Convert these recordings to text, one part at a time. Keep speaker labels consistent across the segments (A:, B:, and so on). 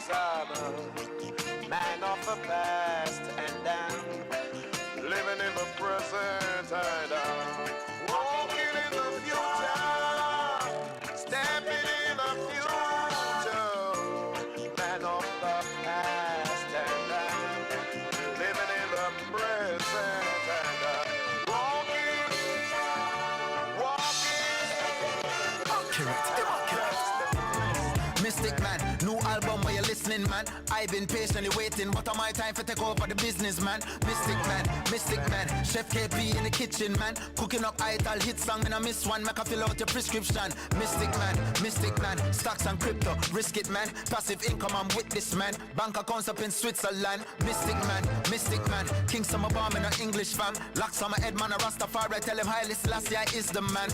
A: I'm a man of the past and I'm living in the present and I'm walking in the future, stepping in the future. Man of the past and I'm living in the present and I'm
B: Mystic man, new album where you're listening, man. I've been patiently waiting, but on my time for take over the business, man. Mystic man, Chef KP in the kitchen, man. Cooking up idle hit song and I miss one, make I fill out your prescription. Mystic man, stocks and crypto, risk it, man. Passive income, I'm with this, man. Bank accounts up in Switzerland. Mystic man, King Summer Bomb in an English fam. Locks on my head, man, a Rastafari, tell him Haile Selassie is the man.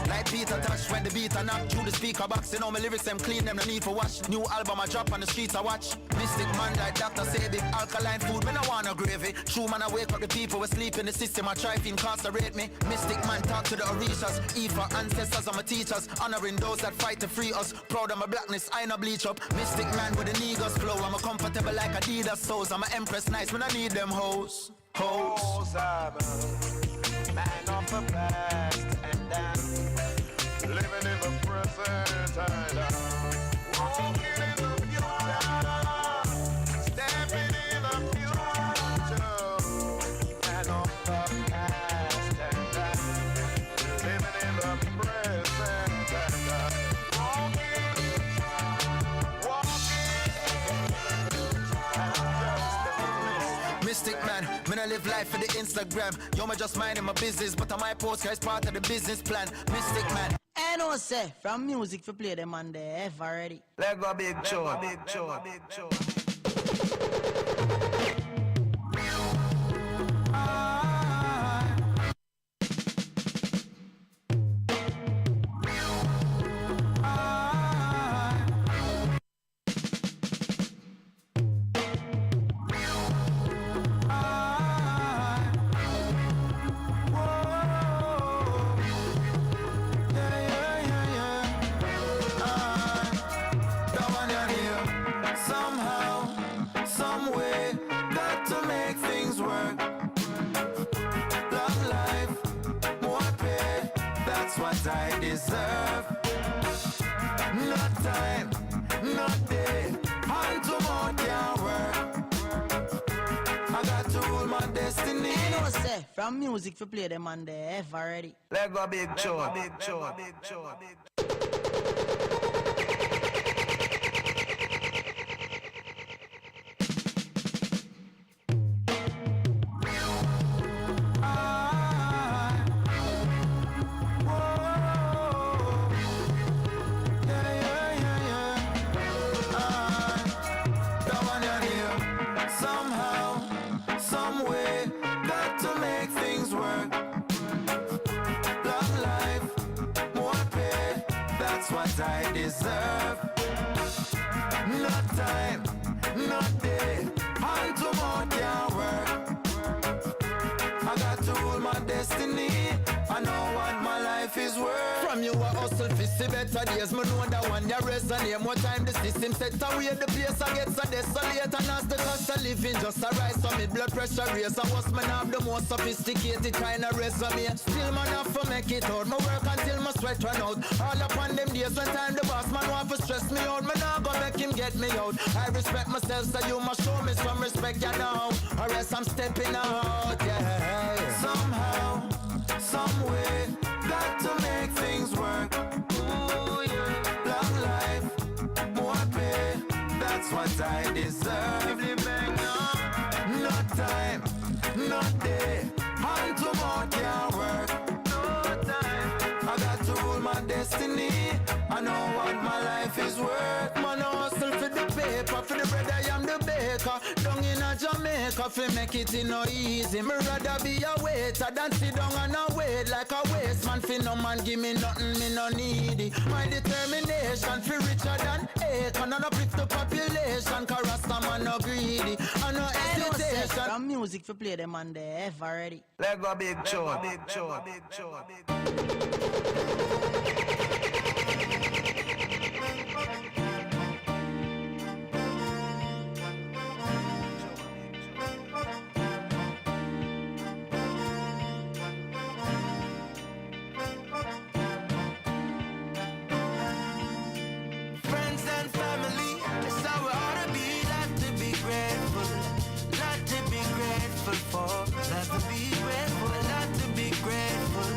B: Like Peter Touch when the beat a knock through the speaker box. You know my lyrics, them clean, them no need for wash. New album I drop on the streets I watch. Mystic man like Dr. Sabi. Alkaline food, me no want no gravy. True man, I wake up the people who sleep in the system. I try to incarcerate me. Mystic man talk to the Orishas. Eat for ancestors and my teachers. Honoring those that fight to free us. Proud of my blackness, I no bleach up. Mystic man with the niggas flow. I'm a comfortable like Adidas soles. I'm a empress nice when I need them hoes.
A: I'm a man of the past and I'm living in the present and I'm walking in the future, stepping in the future. Man of the past and I'm living in the present and I'm walking.
B: Mystic man, me no live life for the Instagram. Yo, me just minding my business, but on my post, guys, part of the business plan. Mystic man.
C: I know, say, from music for play them on the F already.
B: Let go big chore, big chore. I deserve. No time, no day, and tomorrow can't work. I got to rule my destiny.
C: I know, say, from music for play them on the F already.
B: Let go big chore, big chore, big chore, big I deserve. No time, no day, and tomorrow can't work. I got to rule my destiny. I know what my life is worth. From you a hustle for see better days. Me know that one you resonate. More time the system set away. The place I get so desolate. And as the cost of living just a rise. So me blood pressure raise. And what's man have the most sophisticated kind of resume. Still man have to make it out. Me work until my sweat run out. All upon them days when time the boss man want to stress me out. Me not gonna make him get me out. I respect myself so you must show me some respect, you know. Or else I'm stepping out, yeah. Somehow, some way, got to make things work. Ooh, yeah. Long life, more pay, that's what I deserve. No time, no day, and tomorrow can't work. No time, I got to rule my destiny. I know what my life is worth. Man, I hustle for the paper, for the bread I am the baker. Down in a Jamaica, fi make it no easy. Me rather be a waiter than sit down and a wait like a waste man. Fi no man give me nothing, me no needy. My determination fi richer than Akon and uplift the population. Cause Rasta man no greedy, and no hesitation.
C: From music fi play them on the F already.
B: Let go big chore, big chore, big chore, big. grateful for. Lot to be grateful, a lot to be grateful,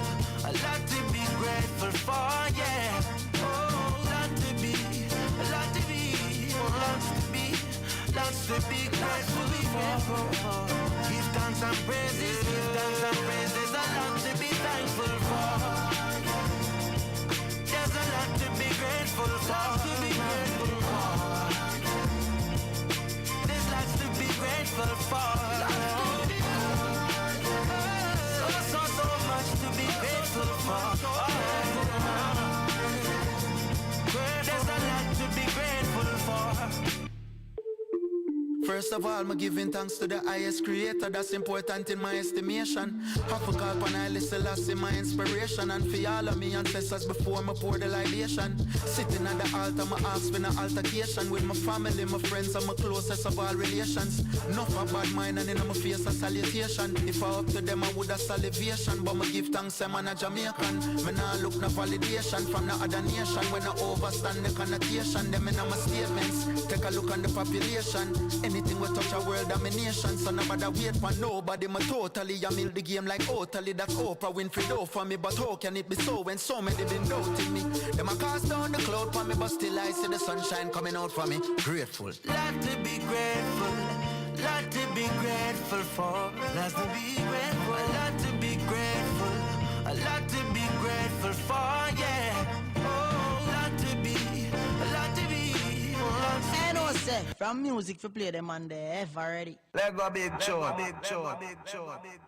B: a lot to be grateful for, yeah. Oh, lot to be, a lot to be, lots to be grateful for. Give thanks and praises, a lot to be thankful for. There's a lot to be grateful for, There's lots to be grateful for. So much to be grateful for. There's a lot to be grateful for. First of all, I'm giving thanks to the highest creator. That's important in my estimation. Half a call on I listen last in my inspiration. And for all of me ancestors before me pour the libation. Sitting at the altar, my ask for an altercation with my family, my friends, and my closest of all relations. Enough of bad mind and in my face a salutation. If I up to them, I would have salivation. But me give thanks, I'm a Jamaican. Me nah look no validation from the other nation. When I overstand the connotation, them in my statements. Take a look on the population. Anything we touch a world domination. So nobody wait for nobody. Me totally I mill the game like totally. That's Oprah Winfrey do for me. But how can it be so when so many been doubting me? Them a cast down the cloud for me, but still I see the sunshine coming out for me. Grateful. Lot to be grateful. Lot to be grateful for. Lot to be grateful. A lot to be grateful. A lot to be grateful for. Yeah. Oh, lot to be. A lot to be.
C: I know, say, from music for play them on the F already.
B: Let go big chore, big chore, big chore, big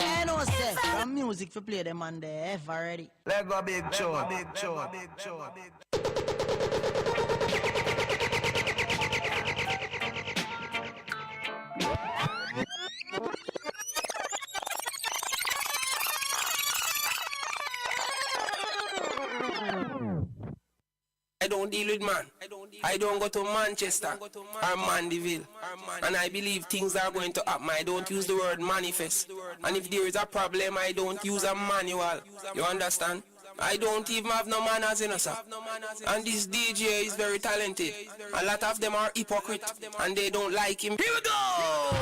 C: I know, say, from music for play them on the F already.
B: Let go big chore, big chore, big chore, big chore.
D: I don't deal with man. I don't go to Manchester or Mandeville. And I believe things are going to happen. I don't use the word manifest. And if there is a problem, I don't use a manual. You understand? I don't even have no manners in us. And this DJ is very talented. A lot of them are hypocrite and they don't like him. Here we go!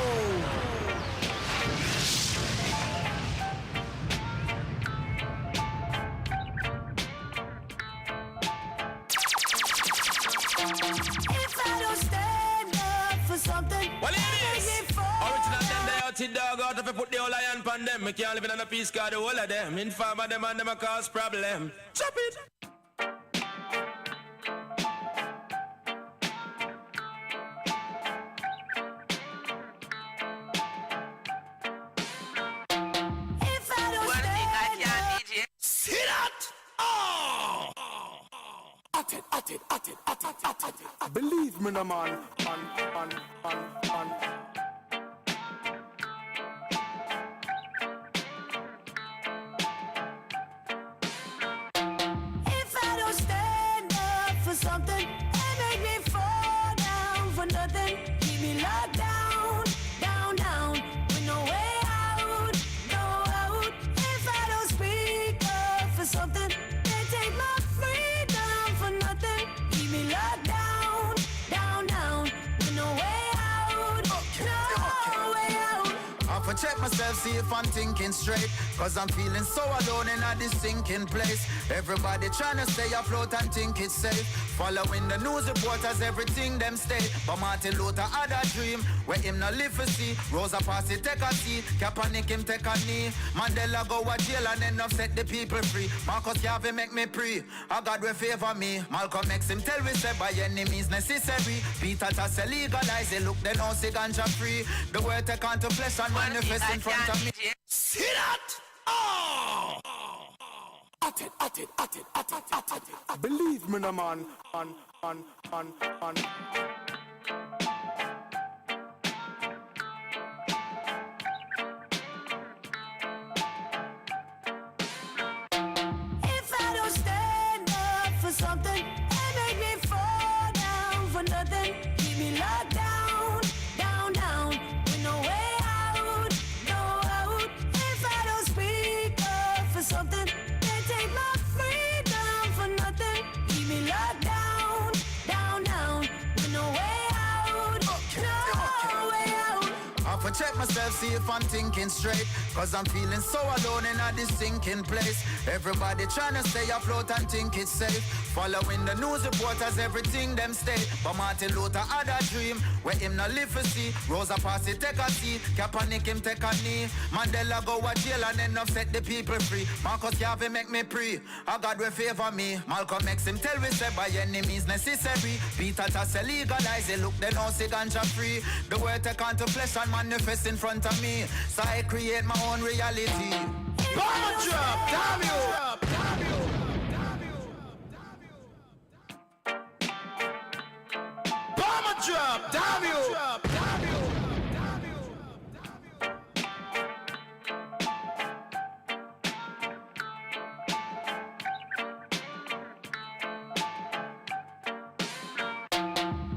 E: Something.
D: Well, it is. Original them they out the dog out if you put the whole iron pan them. Me can't live in a piece cause the whole of them. Informer them and them a cause problem. Chop it.
E: If I don't stand up.
D: See that? Oh!
F: Believe me, no man.
E: If I don't stand up for something and make me fall down for nothing, keep me locked down, down, down, with no way out, no out. If I don't speak up for something, they take my freedom for nothing, keep me locked down, down, down, with no way out, no way out.
B: I have to check myself, see if I'm thinking straight. Cause I'm feeling so alone in this sinking place. Everybody trying to stay afloat and think it's safe. Following the news reporters, everything them state. But Martin Luther had a dream where him no live for see. Rosa Parks take a seat, Kaepernick him take a knee. Mandela go a jail and end up set the people free. Marcus Garvey make me pray, a God will favor me. Malcolm X him tell we say by any means necessary. Peter Tosh legalize it, look they know say ganja free. The word take on to flesh and manifest in front of me.
D: See that? Oh!
F: Believe me, no man.
E: If I don't stand up for something and make me fall down for nothing, keep me locked down, down, down, with no way out, no
B: check myself, see if I'm thinking straight. Cause I'm feeling so alone in a this sinking place. Everybody trying to stay afloat and think it's safe. Following the news reporters, everything them state. But Martin Luther had a dream where him not live for see. Rosa Parksy take a seat, Kaepernick him take a knee. Mandela go a jail and end up set the people free. Marcus Garvey make me pray, a God will favor me. Malcolm X him tell we say by any means necessary. Peter Tosh say legalize it, look they know say ganja free. The word take on to flesh and manifest in front of me. So I create my own reality. Bomb drop, damn you! Bomb drop, damn you!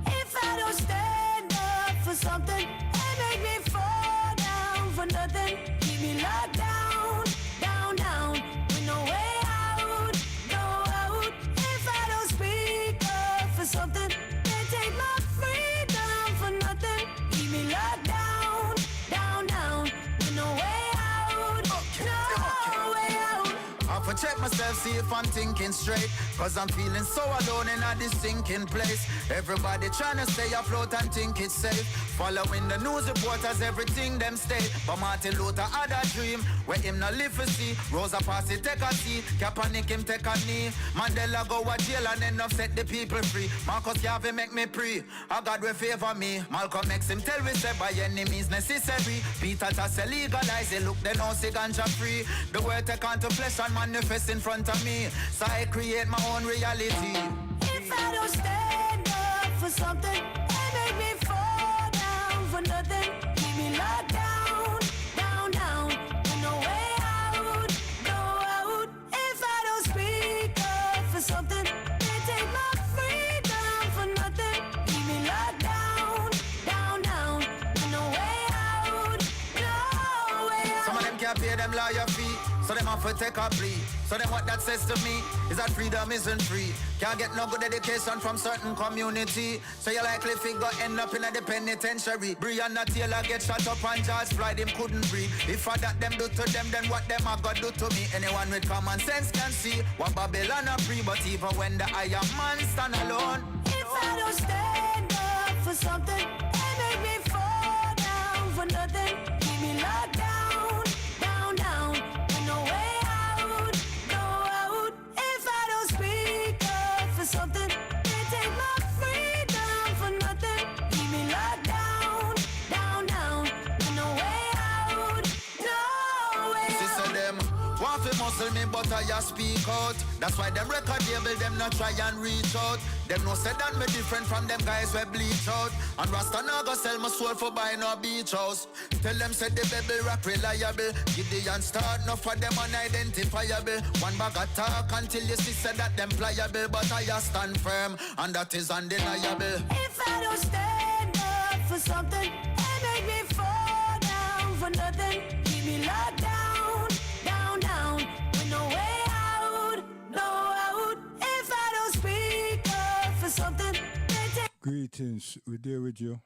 E: If I don't stand up for something, they make me fall down for nothing. Keep me locked down, down, down, with no way out, no out. If I don't speak up for something, they take my freedom for nothing. Keep me locked down, down, down, with no way out, no way out.
B: I have to check myself, see if I'm thinking straight. Cause I'm feeling so alone in a this sinking place. Everybody trying to stay afloat and think it's safe. Following the news reporters, everything them state. But Martin Luther had a dream where him not live for see. Rosa Parksy take a seat, Kaepernick him take a knee. Mandela go a jail and end up set the people free. Marcus Garvey make me pray, a God will favor me. Malcolm X him tell we say by any means necessary. Peter Tosh say legalize it, look they know say ganja free. The word take on to flesh and manifest in front of me. So I create my own reality.
E: If I don't stand up for something, they make me fall down for nothing. Keep me locked down, down, down, with no way out, no out. If I don't speak up for something, they take my freedom for nothing. Keep me locked down, down, down, with no way out, no way out.
B: Some of them can't pay them lawyer fee, so them have to take a plea. So then what that says to me is that freedom isn't free. Can't get no good education from certain community. So you likely figure end up in a the penitentiary. Breonna Taylor get shot up and George Floyd him couldn't breathe. If I that them do to them, then what them a got do to me? Anyone with common sense can see what Babylon a free. But even when the iron man stand alone,
E: if I don't stand up for something, they make me fall down for nothing. Keep me locked down, down, down, with no way out, no out. If I don't speak up for something, they take my freedom for nothing. Keep me locked down, down, down, with no way out, no way out.
B: sister them want to muscle me but I just speak out. That's why them record label them not try and reach out. Them no say that me different from them guys where bleach out. And Rasta now go sell my soul for buy no beach house. Tell them say the baby rock reliable. Gideon start no for them unidentifiable. One bag of talk until you see say that them pliable. But I just stand firm and that is undeniable.
E: If I don't stand up for something, they make me fall down for nothing. Keep me locked down, down, down, with no way out, no out. If I don't speak up for something, they take.
G: Greetings, we're there with you.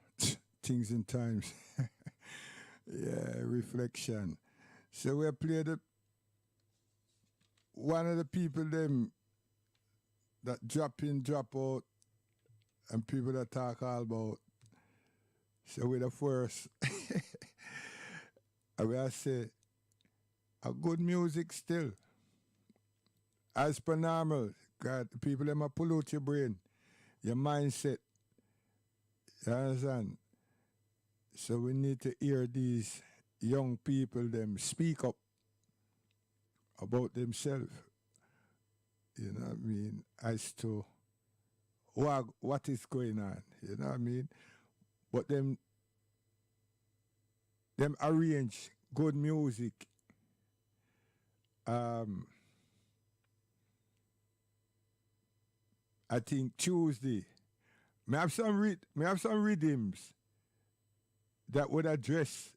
G: Things and times. Yeah, reflection. So we played one of the people them that drop in, drop out, and people that talk all about. So we're the first. And we say, a good music still. As per normal, God, the people them a pollute your brain, your mindset. You understand? So we need to hear these young people them speak up about themselves. You know what I mean? As to what is going on. You know what I mean? But them arrange good music. I think Tuesday. May have some rhythms that would address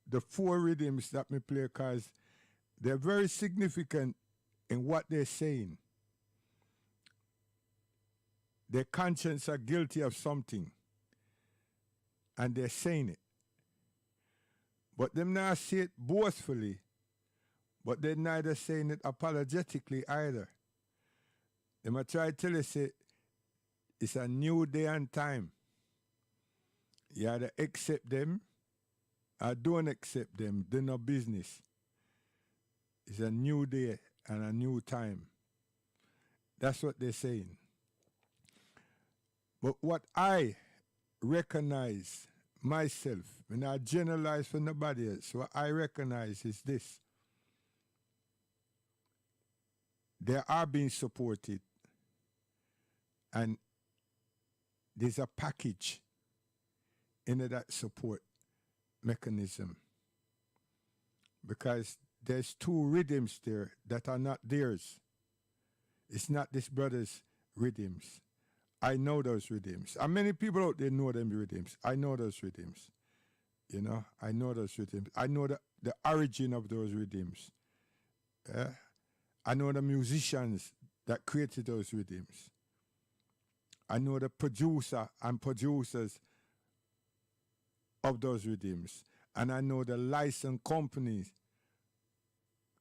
G: the 4 rhythms that me play, because they're very significant in what they're saying. Their conscience are guilty of something, and they're saying it. But them not say it boastfully, but they neither saying it apologetically either. Them a try to tell you say it's a new day and time. You either accept them or don't accept them. They're no business. It's a new day and a new time. That's what they're saying. But what I recognize myself, when I generalize for nobody else, what I recognize is this. They are being supported, and there's a package in that support mechanism, because there's two rhythms there that are not theirs. It's not this brother's rhythms. I know those rhythms. And many people out there know them rhythms. I know those rhythms. You know, I know those rhythms. I know the origin of those rhythms. Yeah? I know the musicians that created those rhythms. I know the producer and producers of those rhythms. And I know the license companies,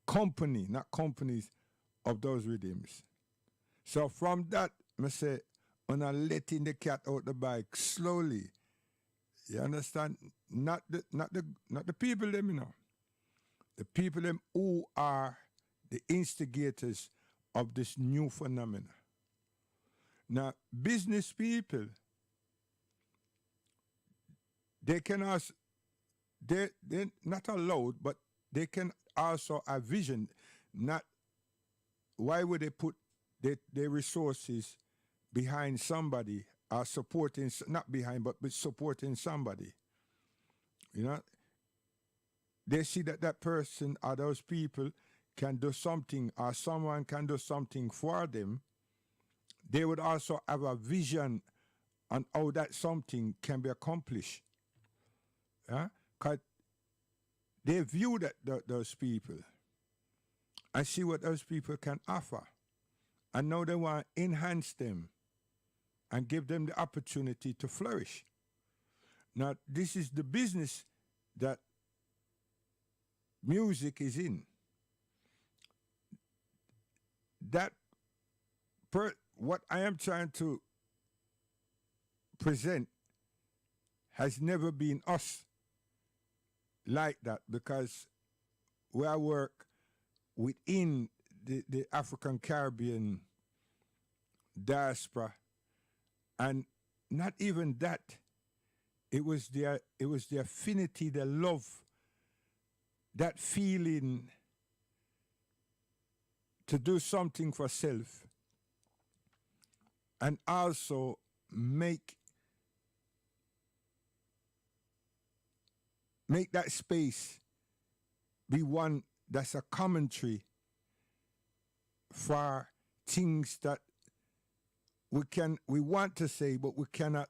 G: not companies, of those rhythms. So from that, I say, when I letting the cat out the bag slowly, you understand? Not the people them, you know. The people them who are the instigators of this new phenomena. Now, business people, they can also, they're not allowed, but they can also have vision. Not, why would they put their resources behind somebody or supporting, not behind, but supporting somebody? You know, they see that person or those people can do something, or someone can do something for them. They would also have a vision on how that something can be accomplished. Because they view those people and see what those people can offer. And now they want to enhance them and give them the opportunity to flourish. Now, this is the business that music is in. What I am trying to present has never been us like that, because we work within the African Caribbean diaspora, and not even that. It was the affinity, the love, that feeling to do something for self, and also make that space be one that's a commentary for things that we want to say, but we cannot,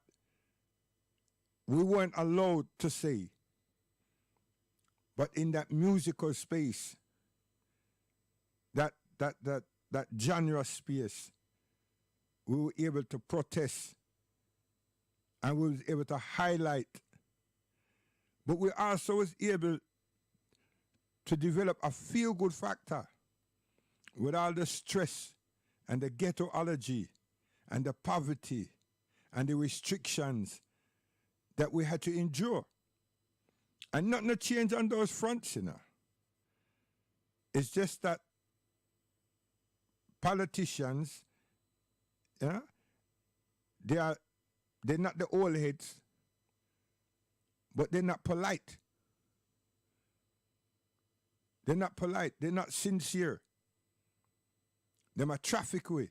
G: we weren't allowed to say. But in that musical space, that genre space, we were able to protest, and we were able to highlight. But we also was able to develop a feel-good factor with all the stress and the ghettoology and the poverty and the restrictions that we had to endure. And nothing to change on those fronts, you know. It's just that politicians, yeah, they're not the old heads, but they're not polite. They're not polite. They're not sincere. They're a traffic way.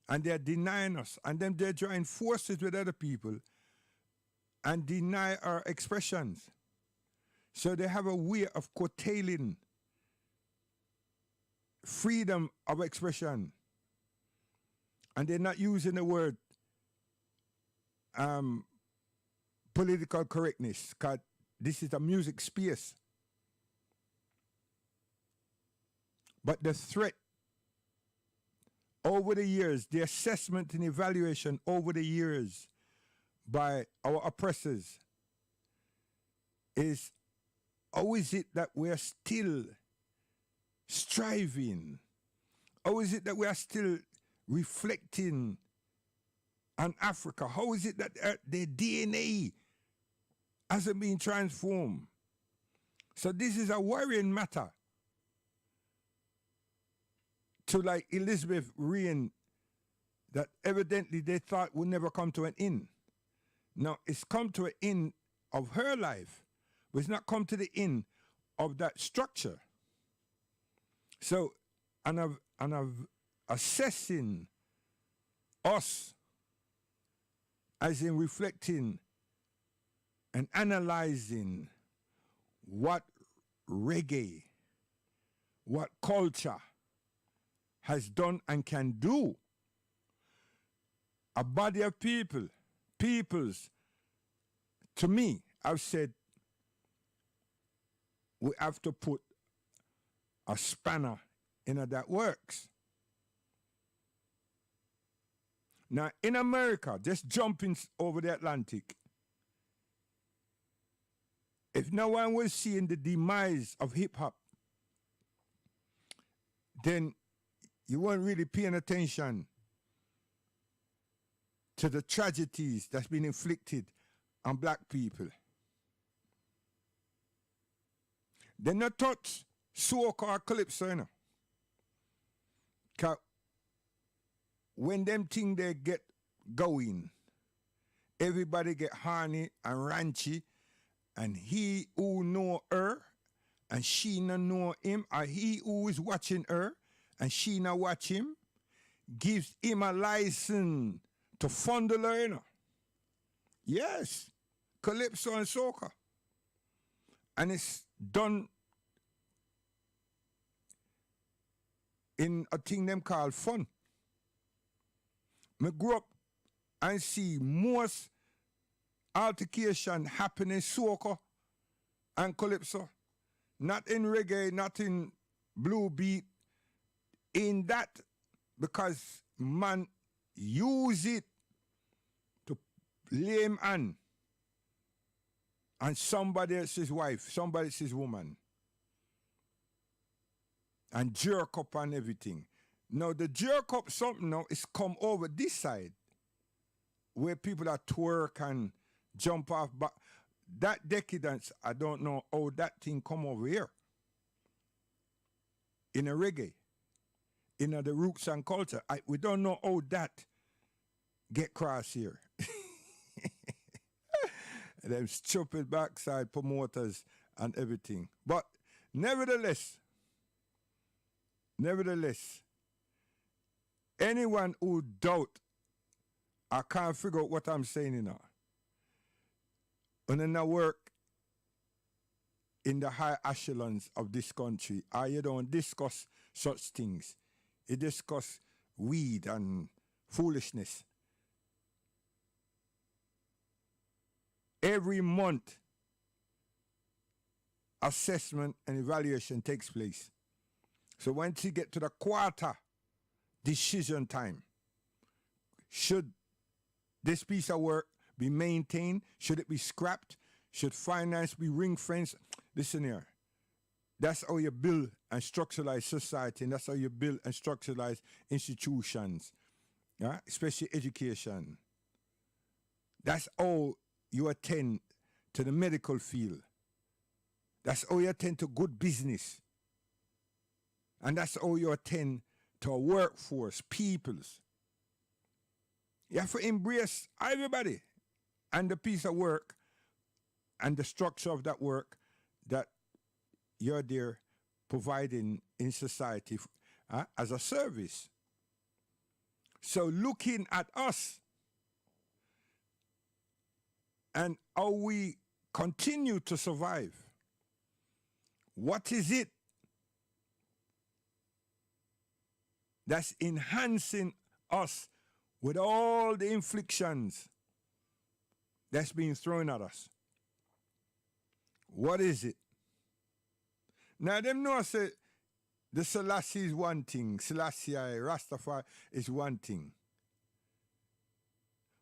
G: And they're denying us. And then they're joining forces with other people and deny our expressions. So they have a way of curtailing freedom of expression. And they're not using the word political correctness, because this is a music space. But the threat over the years, the assessment and evaluation over the years by our oppressors is How is it that we're still striving? How is it that we are still reflecting on Africa? How is it that their DNA hasn't been transformed? So this is a worrying matter. To like Elizabeth reign that evidently they thought would never come to an end. Now it's come to an end of her life, but it's not come to the end of that structure. So, and I've assessing us as in reflecting and analyzing what reggae, what culture has done and can do. A body of peoples, to me, I've said we have to put a spanner in it that works. Now, in America, just jumping over the Atlantic, if no one was seeing the demise of hip-hop, then you weren't really paying attention to the tragedies that's been inflicted on black people. They not touch soca or calypso, you know. 'Cause when them things they get going, everybody get horny and ranchy, and he who know her and she no know him, or he who is watching her and she not watch him, gives him a license to fondle her, you know. Yes, calypso and soca. And it's done in a thing them called fun. Me grew up and see most altercation happen in soca and calypso. Not in reggae, not in blue beat. In that, because man use it to lay him on somebody else's wife, somebody else's woman, and jerk up and everything. Now the jerk up something now is come over this side where people are twerk and jump off, but that decadence, I don't know how that thing come over here. In a reggae, in the roots and culture, we don't know how that get cross here. Them stupid backside promoters and everything. But nevertheless, anyone who doubt I can't figure out what I'm saying, you know, and then I work in the high echelons of this country, or you don't discuss such things. You discuss weed and foolishness. Every month, assessment and evaluation takes place. So once you get to the quarter decision time, should this piece of work be maintained? Should it be scrapped? Should finance be ring-fenced? Listen here. That's how you build and structuralize society, and that's how you build and structuralize institutions, yeah? Especially education. That's how you attend to the medical field. That's how you attend to good business. And that's how you attend to a workforce, peoples. You have to embrace everybody and the piece of work and the structure of that work that you're there providing in society as a service. So looking at us and how we continue to survive, what is it that's enhancing us with all the inflictions that's being thrown at us? What is it? Now, them know I say the Selassie is one thing, Selassie, Rastafari is one thing.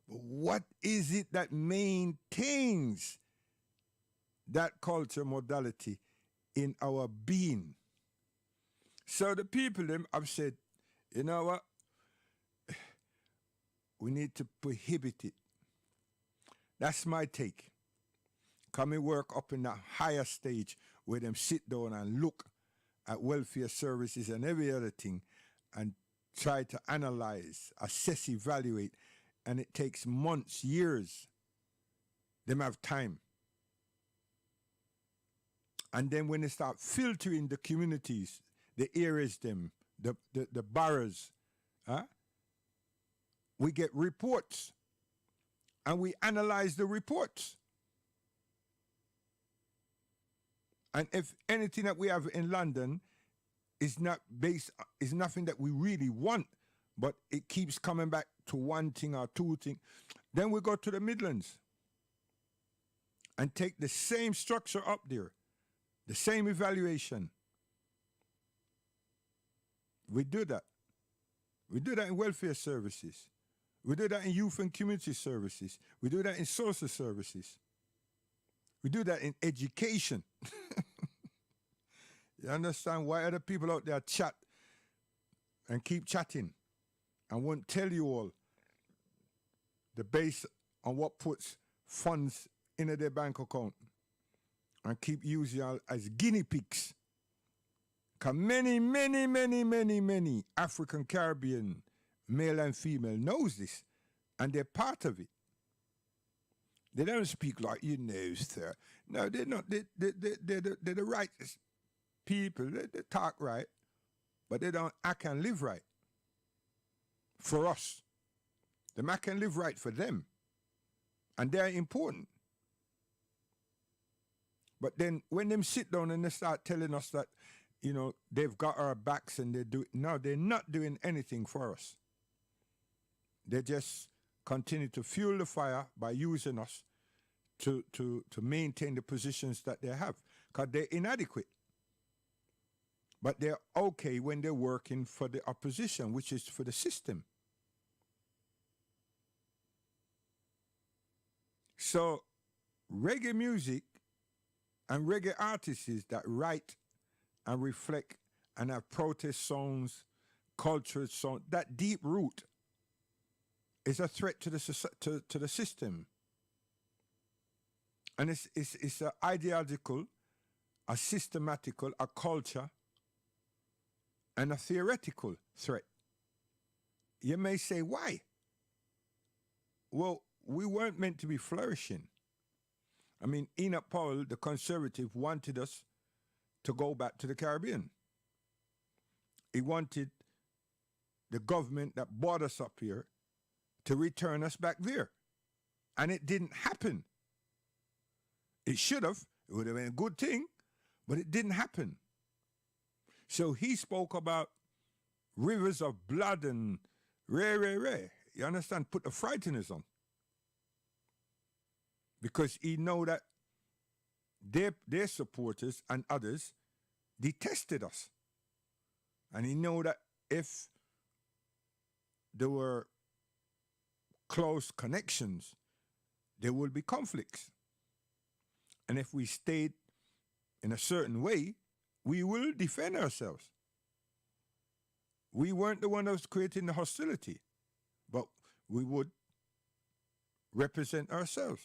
G: But what is it that maintains that culture modality in our being. So the people them have said, you know what? We need to prohibit it. That's my take. Come and work up in that higher stage where them sit down and look at welfare services and every other thing and try to analyze, assess, evaluate, and it takes months, years. Them have time. And then when they start filtering the communities, the areas them, the boroughs, we get reports and we analyze the reports. And if anything that we have in London is nothing that we really want, but it keeps coming back to one thing or two things, then we go to the Midlands and take the same structure up there, the same evaluation. We do that. We do that in welfare services. We do that in youth and community services. We do that in social services. We do that in education. You understand why other people out there chat and keep chatting and won't tell you all the base on what puts funds in their bank account and keep using you as guinea pigs. Because many African Caribbean male and female knows this and they're part of it. They don't speak like you know, sir. No, they're not. They're the right people. They talk right, but they don't act and live right. For us, them act and live right for them, and they're important. But then when them sit down and they start telling us that, you know, they've got our backs and they're not doing anything for us. They just continue to fuel the fire by using us to maintain the positions that they have, because they're inadequate. But they're okay when they're working for the opposition, which is for the system. So reggae music and reggae artists that write and reflect and have protest songs, cultural songs, that deep root is a threat to the system. And it's an ideological, a systematical, a culture, and a theoretical threat. You may say, why? Well, we weren't meant to be flourishing. I mean, Enoch Powell, the conservative, wanted us to go back to the Caribbean. He wanted the government that brought us up here to return us back there. And it didn't happen. It should have. It would have been a good thing, but it didn't happen. So he spoke about rivers of blood and ray. You understand? Put the frighteners on. Because he know that their supporters and others detested us. And he know that if there were close connections, there will be conflicts. And if we stayed in a certain way, we will defend ourselves. We weren't the one that was creating the hostility, but we would represent ourselves.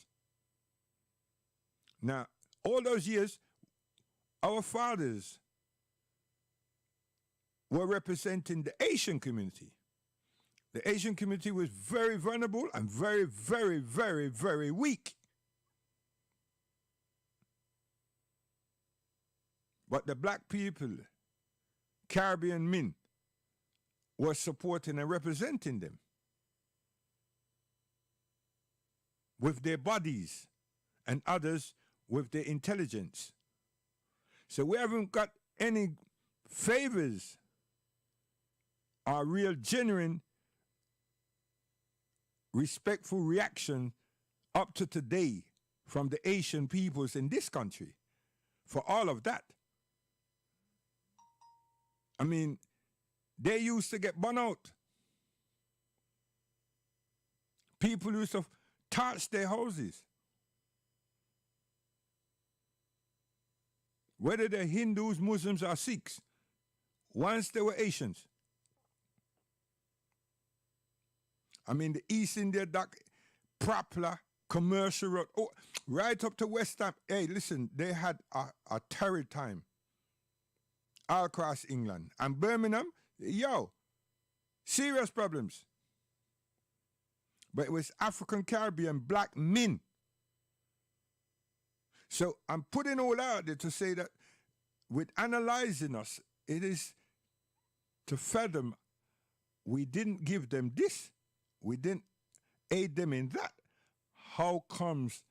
G: Now, all those years, our fathers were representing the Asian community. The Asian community was very vulnerable and very, very, very, very weak. But the black people, Caribbean men, were supporting and representing them with their bodies and others with their intelligence. So we haven't got any favors or real genuine respectful reaction up to today from the Asian peoples in this country for all of that. I mean, they used to get burned out. People used to torch their houses. whether they're Hindus, Muslims, or Sikhs. Once they were Asians. I mean, the East India Dock, Prapla, Commercial Road, right up to West Ham. Hey, listen, they had a torrid time all across England. And Birmingham, yo, serious problems. But it was African Caribbean black men. So I'm putting all out there to say that with analyzing us, it is to fathom we didn't give them this. We didn't aid them in that. How comes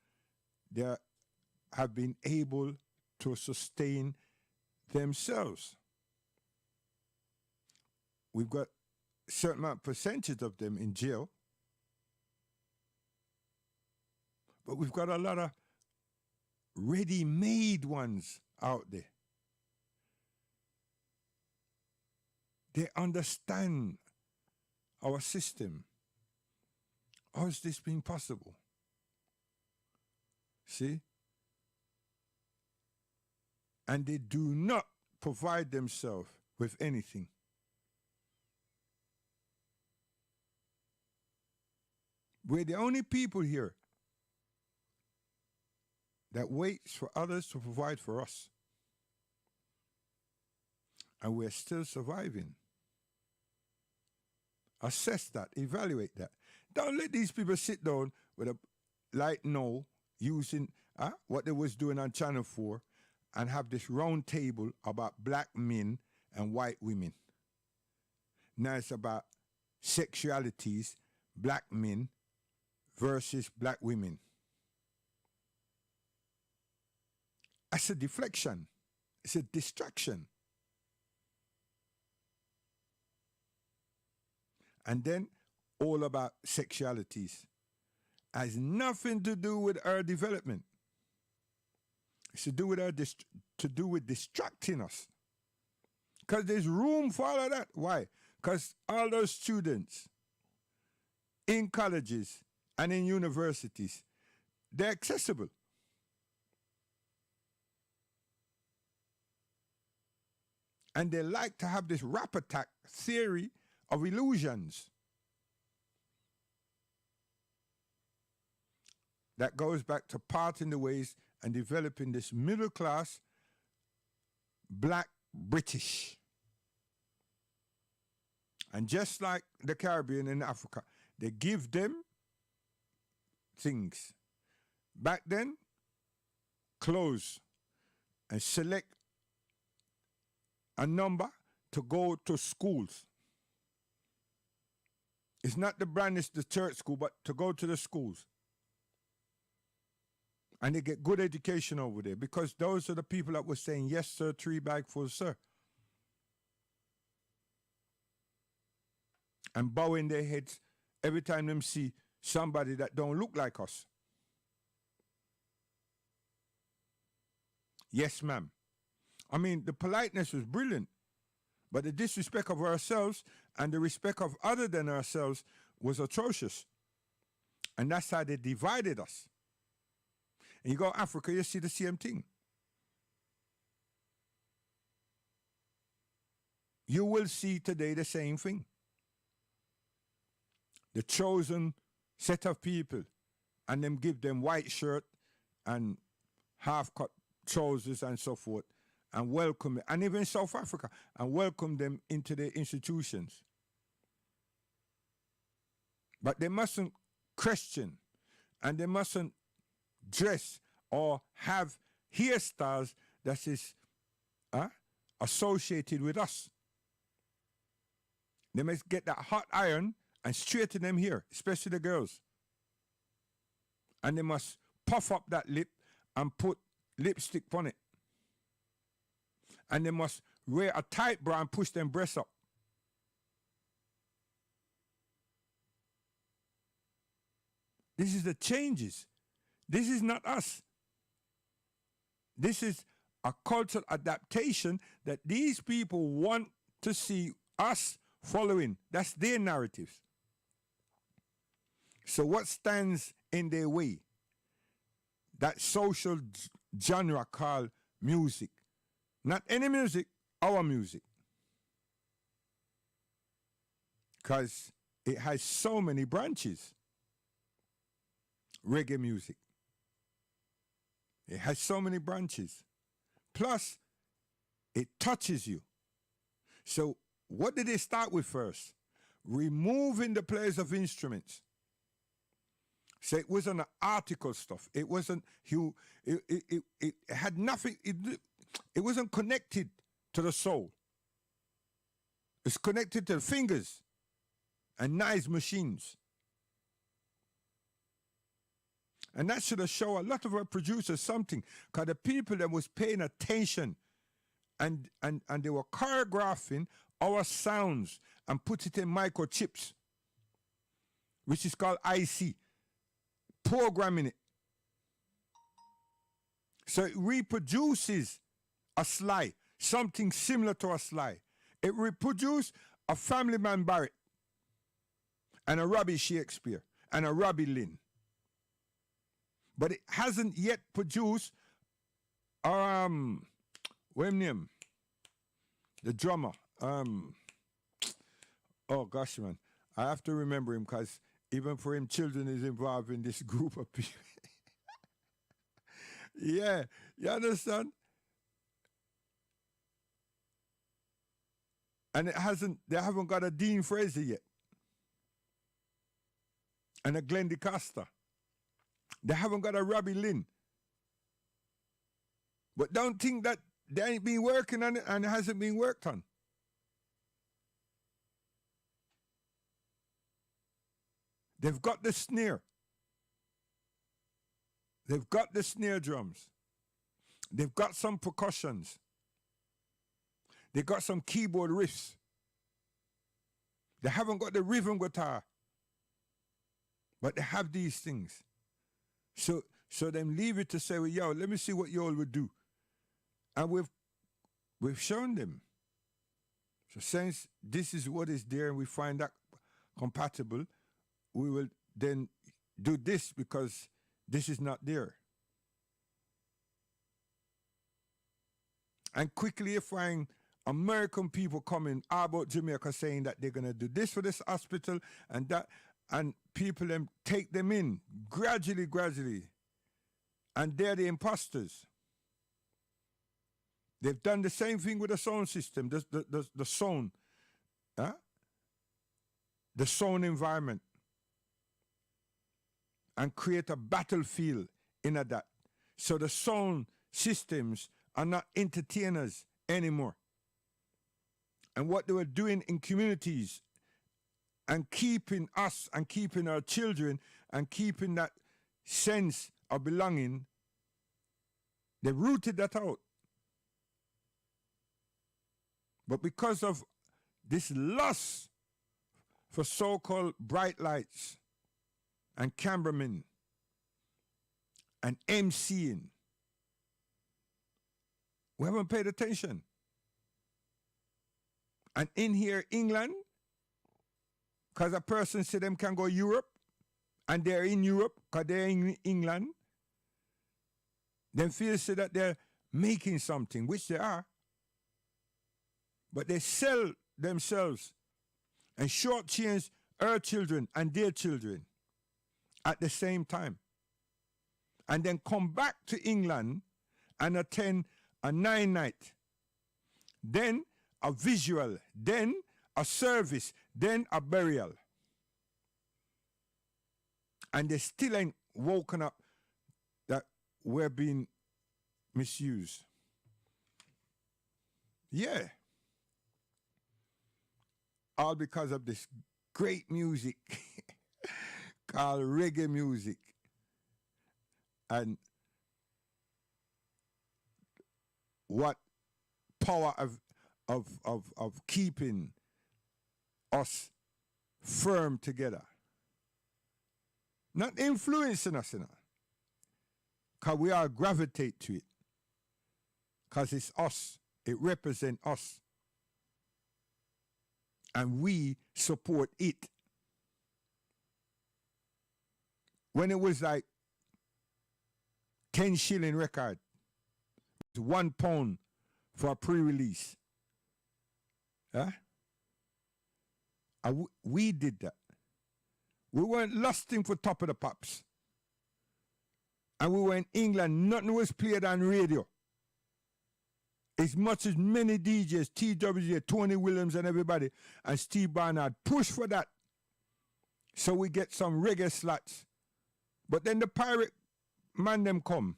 G: they have been able to sustain themselves? We've got a certain amount percentage of them in jail. But we've got a lot of ready-made ones out there. They understand our system. How is this being possible? See? And they do not provide themselves with anything. We're the only people here that waits for others to provide for us. And we're still surviving. Assess that, evaluate that. Don't let these people sit down with a light no, using what they was doing on Channel 4 and have this round table about black men and white women. Now it's about sexualities, black men versus black women. That's a deflection. It's a distraction. And then all about sexualities has nothing to do with our development. It's to do with distracting us. Because there's room for all of that. Why? Because all those students in colleges and in universities, they're accessible. And they like to have this rap attack theory of illusions. That goes back to parting the ways and developing this middle class black British. And just like the Caribbean and Africa, they give them things. Back then, clothes, and select a number to go to schools. It's not the brand, it's the church school, but to go to the schools. And they get good education over there because those are the people that were saying, yes, sir, 3 bag full, sir. And bowing their heads every time them see somebody that don't look like us. Yes, ma'am. I mean, the politeness was brilliant, but the disrespect of ourselves and the respect of other than ourselves was atrocious. And that's how they divided us. And you go to Africa, you see the same thing. You will see today the same thing. The chosen set of people, and them give them white shirt and half-cut trousers and so forth, and welcome, and even South Africa, and welcome them into their institutions. But they mustn't question, and they mustn't dress or have hairstyles that is associated with us. They must get that hot iron and straighten them here, especially the girls. And they must puff up that lip and put lipstick on it. And they must wear a tight bra and push them breasts up. This is the changes. This is not us. This is a cultural adaptation that these people want to see us following. That's their narratives. So what stands in their way? That social genre called music, Not any music, our music. Because it has so many branches. Reggae music. It has so many branches. Plus, it touches you. So, what did they start with first? Removing the players of instruments. So it wasn't an article stuff. It wasn't it had nothing. It wasn't connected to the soul. It's connected to the fingers and nice machines. And that should have shown a lot of our producers something, because the people that was paying attention and they were choreographing our sounds and put it in microchips, which is called IC, programming it. So it reproduces a slide, something similar to a slide. It reproduced a Family Man Barrett and a Robbie Shakespeare and a Robbie Lynn. But it hasn't yet produced what's name? The drummer. Oh gosh, man. I have to remember him, because even for him, children is involved in this group of people. Yeah, you understand? And they haven't got a Dean Fraser yet. And a Glenn DeCosta. They haven't got a Robbie Lynn. But don't think that they ain't been working on it and it hasn't been worked on. They've got the snare. They've got the snare drums. They've got some percussions. They've got some keyboard riffs. They haven't got the rhythm guitar. But they have these things. So then leave it to say, well, yo, let me see what y'all would do. And we've shown them. So since this is what is there and we find that compatible, we will then do this because this is not there. And quickly you find American people coming about Jamaica saying that they're going to do this for this hospital and that, and people them take them in gradually. And they're the imposters. They've done the same thing with the sound system, the sound, the sound environment, and create a battlefield in that. So the sound systems are not entertainers anymore. And what they were doing in communities and keeping us and keeping our children and keeping that sense of belonging, they rooted that out. But because of this lust for so-called bright lights and cameramen and MCing, we haven't paid attention. And in here, England, because a person said them can go Europe, and they're in Europe because they're in England, then feel say that they're making something, which they are. But they sell themselves and shortchange our children and their children at the same time. And then come back to England and attend a 9-night, then a visual, then a service, then a burial. And they still ain't woken up that we're being misused. Yeah. All because of this great music called reggae music. And what power of keeping us firm together. Not influencing us, because we all gravitate to it. Because it's us. It represents us. And we support it. When it was like 10 shilling record, £1 for a pre-release. Huh? And we did that. We weren't lusting for Top of the Pops. And we were in England, nothing was played on radio. As much as many DJs, TWJ, Tony Williams and everybody, and Steve Barnard pushed for that. So we get some reggae slots. But then the pirate man them come.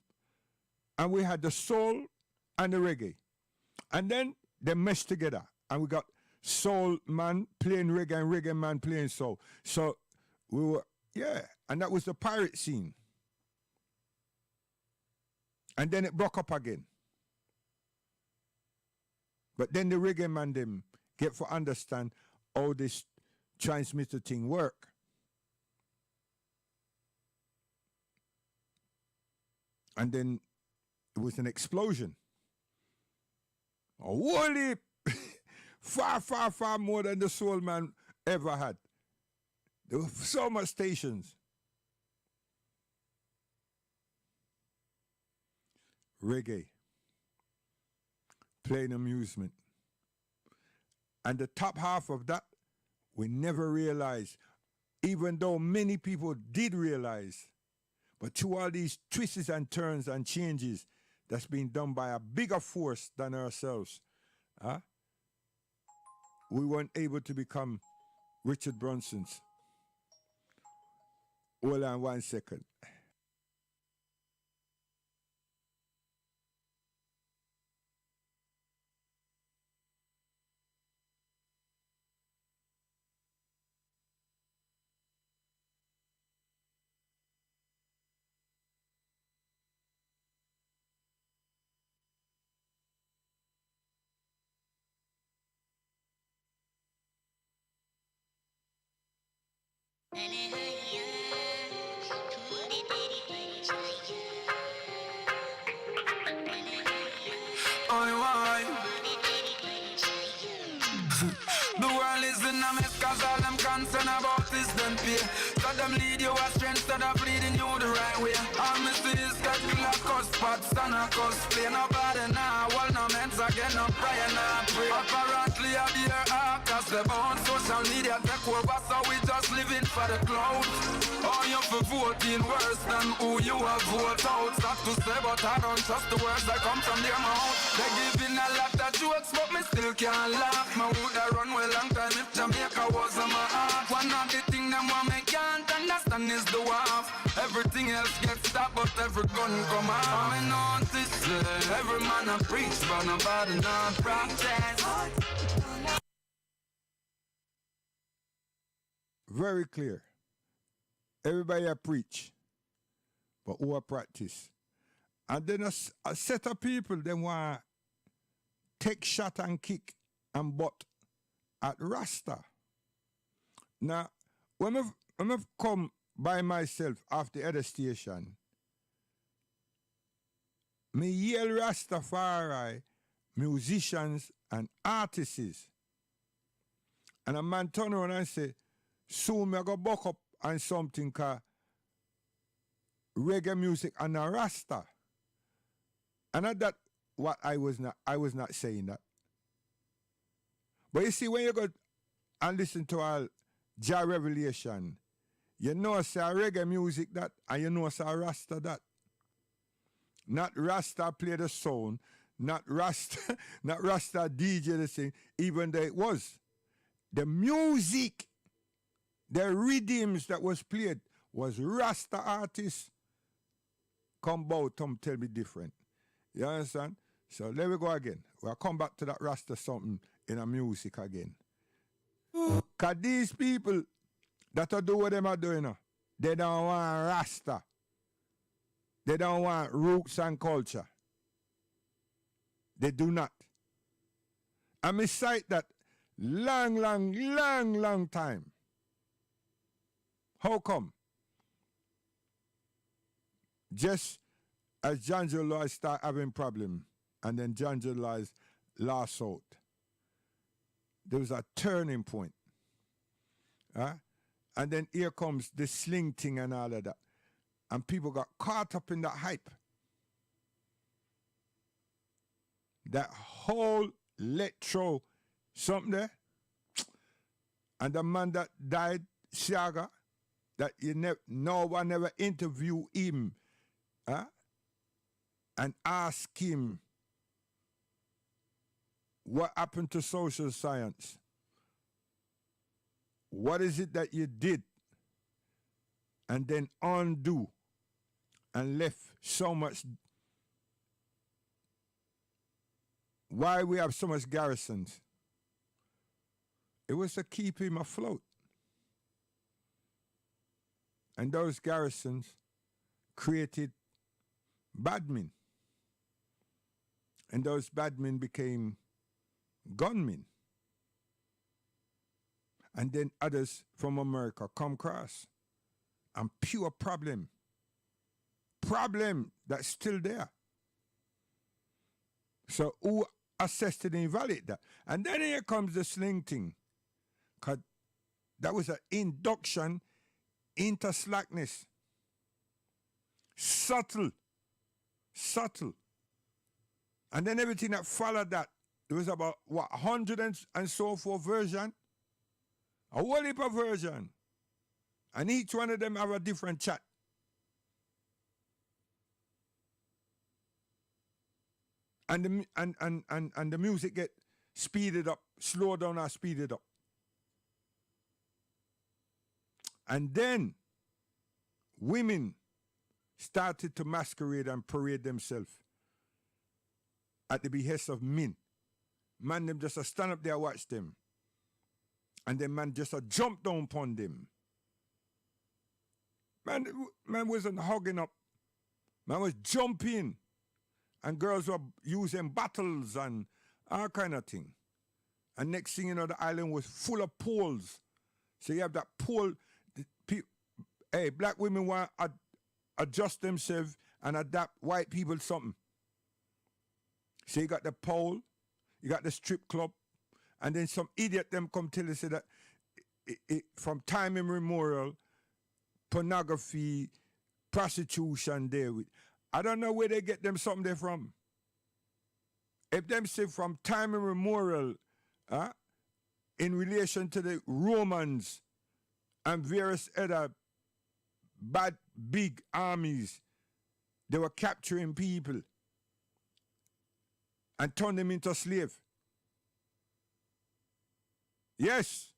G: And we had the soul and the reggae. And then they meshed together. And we got soul man playing reggae and reggae man playing soul. So we were, yeah. And that was the pirate scene. And then it broke up again. But then the reggae man them get to understand how this transmitter thing work. And then it was an explosion. A whole heap. Far, far, far more than the soul man ever had. There were so much stations. Reggae. Plain amusement. And the top half of that, we never realized, even though many people did realize, but through all these twists and turns and changes that's been done by a bigger force than ourselves, we weren't able to become Richard Brunson's. Hold on 1 second.
B: Only one. The world is in a mess cause all them concerned about is them pay. So them lead you astray instead of leading you the right way. All me see is got killer cuss spots and a cosplay. Nobody now, well no men's again, no prayer, no pray. Apparently I be your heart cause the on social media take over. So we just living for the cloud. Oh, you for voting worse than who you have voted out. Sad to say but I don't trust the words that come from their mouth. They giving a lot of jokes but me still can't laugh. My would have run well long time if Jamaica was on my heart. One of the things them want me can't understand is the warmth. Everything else gets stopped but every gun come out. I notice every man a preach but nobody not practice.
G: Very clear. Everybody a preach, but who a practice. And then a set of people, they want take shot and kick and butt at Rasta. Now, when I've come by myself after the other station, me yell Rastafari, musicians and artists. And a man turn around and say, soon me go buck up and something called reggae music and a Rasta. And at that, what I was not saying that. But you see, when you go and listen to all Jah Revelation, you know it's a reggae music that, and you know it's a Rasta that. Not Rasta play the sound, not Rasta, not Rasta DJ the thing, even though it was. The music, the rhythms that was played was Rasta artists. Come bout, tell me different. You understand? So let me go again. We'll come back to that Rasta something in a music again. Because these people that are do what them are doing, they don't want Rasta. They don't want roots and culture. They do not. And me cite that long time. How come? Just as John July start having problem, and then John July's lost out, there was a turning point. And then here comes the sling thing and all of that. And people got caught up in that hype. that whole electro something there. And the man that died, Siaga, that no one never interviewed him, and ask him what happened to social science. What is it that you did and then undo and left so much? Why we have so much garrisons? It was to keep him afloat. And those garrisons created badmen. And those badmen became gunmen. And then others from America come across. And pure problem. Problem that's still there. So who assessed and evaluated that? And then here comes the sling thing. Because that was an induction into slackness. Subtle. And then everything that followed that, it was about, 100 and so forth version? A whole heap of version. And each one of them have a different chat. And the music get speeded up, slow down or speeded up. And then women started to masquerade and parade themselves at the behest of men. Man, them just stand up there and watch them. And then man just jump down upon them. Man wasn't hugging up. Man was jumping. And girls were using bottles and all kind of thing. And next thing you know, the island was full of poles. So you have that pole. Hey, black women want to adjust themselves and adapt white people something. So you got the pole, you got the strip club, and then some idiot them come tell us that from time immemorial, pornography, prostitution there with. I don't know where they get them something there from. If them say from time immemorial, in relation to the Romans and various other bad big armies, they were capturing people and turn them into slaves. Yes,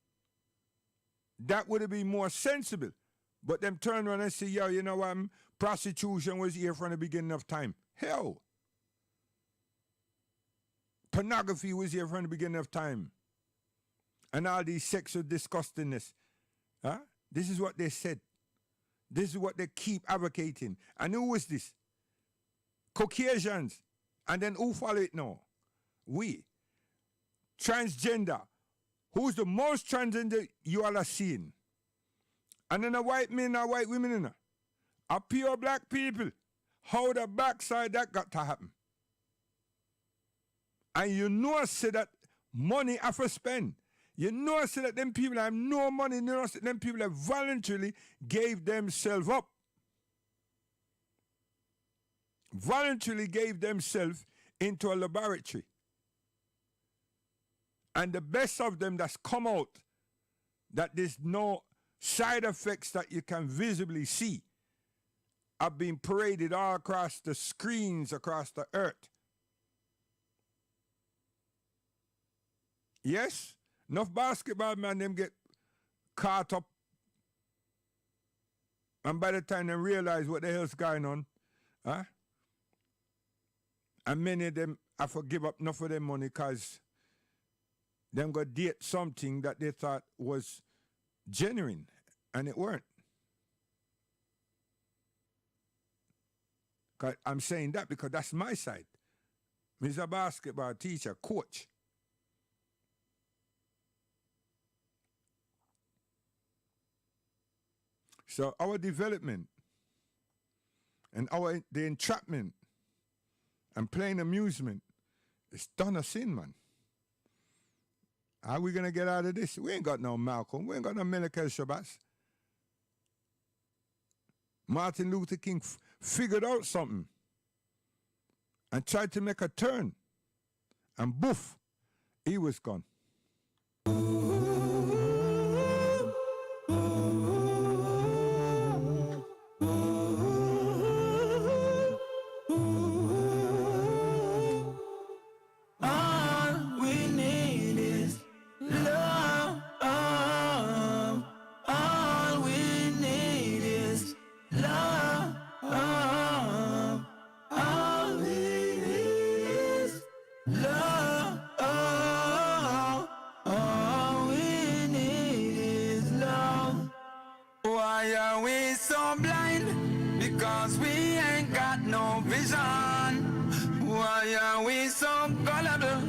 G: that would have been more sensible. But them turn around and say, yo, you know what, prostitution was here from the beginning of time. Hell. Pornography was here from the beginning of time. And all these sexual disgustingness. This is what they said. This is what they keep advocating. And who was this? Caucasians. And then who follow it now? We. Transgender. Who's the most transgender you all are seeing? And then the white men and white women in are pure black people. How the backside that got to happen? And you know I say that money have to spend. You know I say that them people have no money. You know I say them people have voluntarily gave themselves up. Voluntarily gave themselves into a laboratory. And the best of them that's come out, that there's no side effects that you can visibly see, have been paraded all across the screens across the earth. Yes, enough basketball man them get caught up, and by the time they realize what the hell's going on, and many of them have to give up enough of their money because them go date something that they thought was genuine, and it weren't. I'm saying that because that's my side. He's a basketball teacher, coach. So our development and the entrapment and plain amusement is done us in, man. How are we going to get out of this? We ain't got no Malcolm. We ain't got no Melchior Shabazz. Martin Luther King figured out something and tried to make a turn. And boof, he was gone.
B: All we need is love. All we need is love. All we need is love. All we need is love. Why are we so blind? Because we ain't got no vision. Why are we so gullible?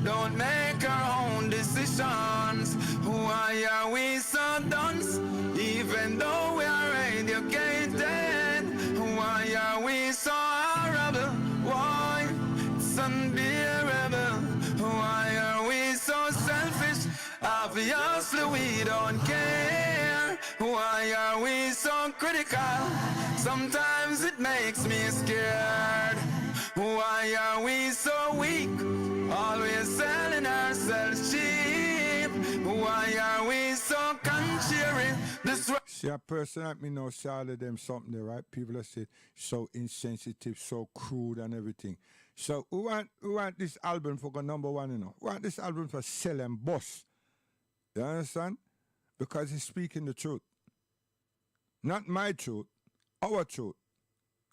B: Don't make our own decisions. Why are we so dunce? Even though we are educated. Why are we so horrible? Why? It's unbearable. Why are we so selfish? Obviously we don't care. Why are we so critical? Sometimes it makes me scared. Why are we so weak? Always selling ourselves cheap. Why are we so contrary?
G: See, a person like me know, say all of them something there, right? People that say so insensitive, so crude and everything. So who want this album for go number one, you know? Who want this album for sell and boss? You understand? Because he's speaking the truth. Not my truth, our truth.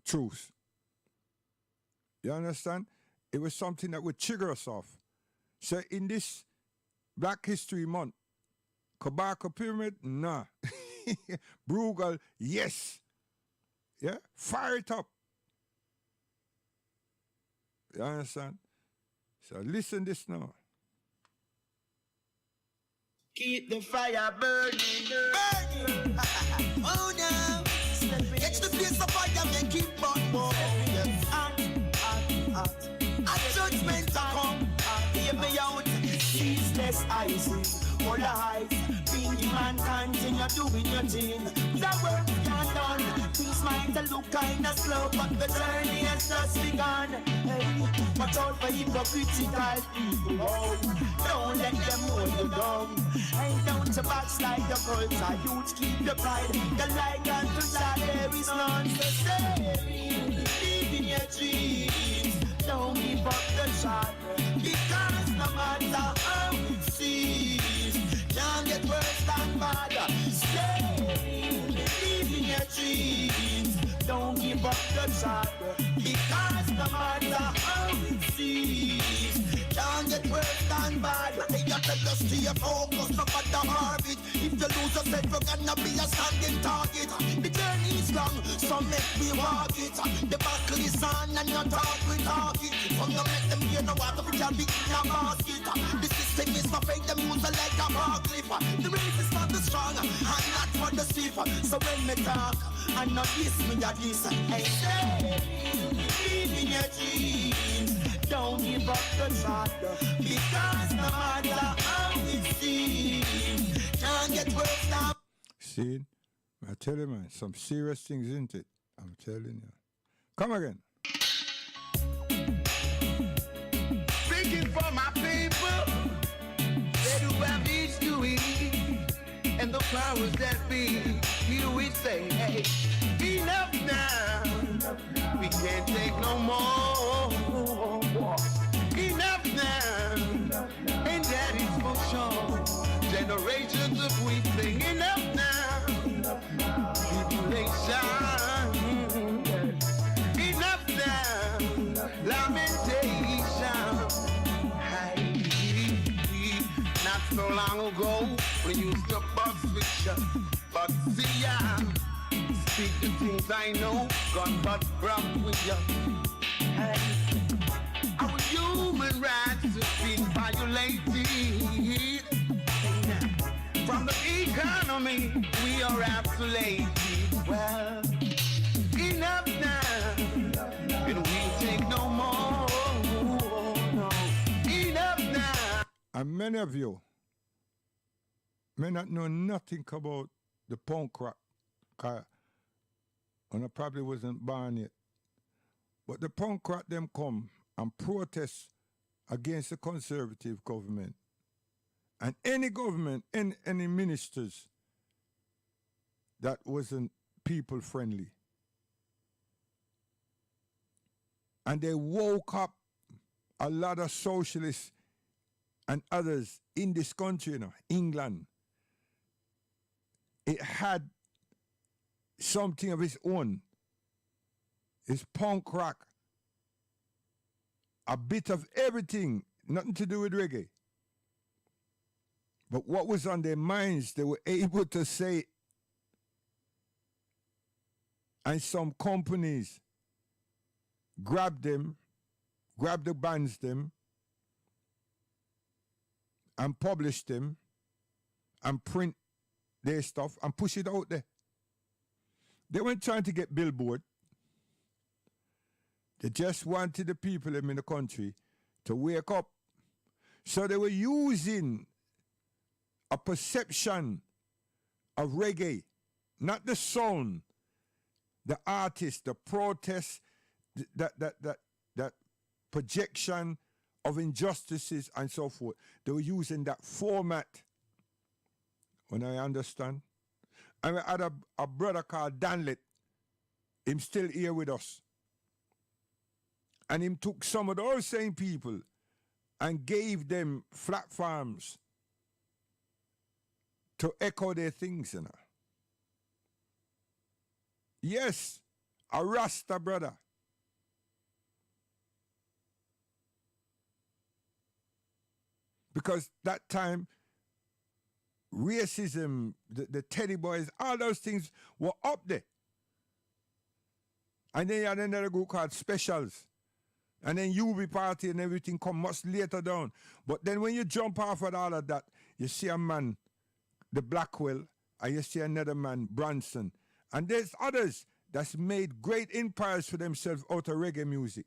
G: Truth. You understand? It was something that would trigger us off. So in this Black History Month, Kabaka Pyramid, nah. Brugal, yes. Yeah? Fire it up. You understand? So listen this now.
B: Keep the fire burning. Burning. Oh no. Get the place of fire and keep on burning. A judgment to come. Hear me out. Ceaseless eyes. All the eyes. Being man continue doing your thing. The work you're done. Things might look kinda slow, but the journey has just begun. Hey, watch out for hypocritical people. Oh, don't let them hold you down. Ain't down to backslide your culture. Youth keep your pride. The light and to shine. There is none to stay. Live in your dreams. Don't give up the shot. Because no matter how it seems, can't get worse than bad. Stay. Live in your dreams. Don't give up the shot. Because no matter how it seems, can't get worse than bad. They got to just stay focused, no matter orbit. If you lose yourself, you're gonna be a standing target. The journey is long, so make me walk it. The battle is on and you talk we talk it. From you make them hear no water, we can be in a basket. The system is not fake, them use it like a bar clip. The race is for the strong and not for the stiff. So when me talk, and not listen me at this. Hey, say, live in your dreams. Don't give up the shot. Because no matter how it seems, can't get worse now.
G: See, I tell you, man, some serious things, isn't it? I'm telling you. Come again.
B: Speaking for my people, they do have each to eat, and the powers that be, here we say, hey, enough now. We can't take no more. Enough now, and that is for sure. Generations of we sing enough now. Tribulation, enough now. Lamentation. Not so long ago, we used to bust fiction, but see ya. Speak the things I know, God but rough with ya. Hey. Our human rights have been violated. From the economy, we are isolated. Well, enough now, and we take no more. No. Enough now.
G: And many of you may not know nothing about the punk rock, and I probably wasn't born yet. But the punk rock them come and protest against the conservative government and any government, any ministers that wasn't people friendly. And they woke up a lot of socialists and others in this country, you know, England. It had something of its own. It's punk rock. A bit of everything, nothing to do with reggae. But what was on their minds, they were able to say it. And some companies grab the bands them, and publish them, and print their stuff, and push it out there. They weren't trying to get Billboard. They just wanted the people in the country to wake up. So they were using a perception of reggae, not the sound, the artist, the protest, that projection of injustices and so forth. They were using that format. When I understand. And we had a brother called Danlet. Him still here with us. And him took some of those same people and gave them platforms to echo their things, you know. Yes, a Rasta brother. Because that time, racism, the Teddy Boys, all those things were up there. And then you had another group called Specials. And then UB Party and everything come much later down. But then when you jump off of all of that, you see a man, the Blackwell, and you see another man, Branson. And there's others that's made great empires for themselves out of reggae music.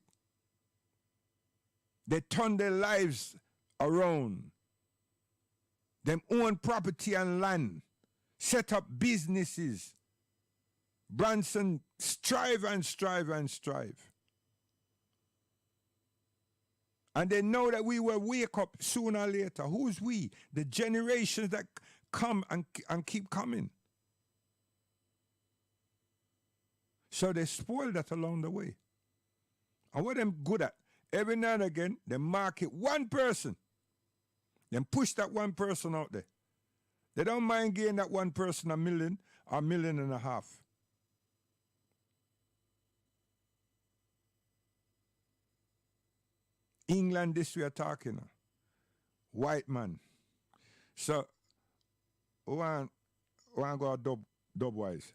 G: They turn their lives around. Them own property and land. Set up businesses. Branson strive and strive and strive. And they know that we will wake up sooner or later. Who's we? The generations that come and keep coming. So they spoil that along the way. And what them good at? Every now and again, they market one person. Then push that one person out there. They don't mind giving that one person $1 million or $1.5 million. England, this we are talking of. White man. So, we want to go dub wise.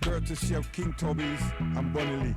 G: Courtesy of King Toby's and Bonnie Lee.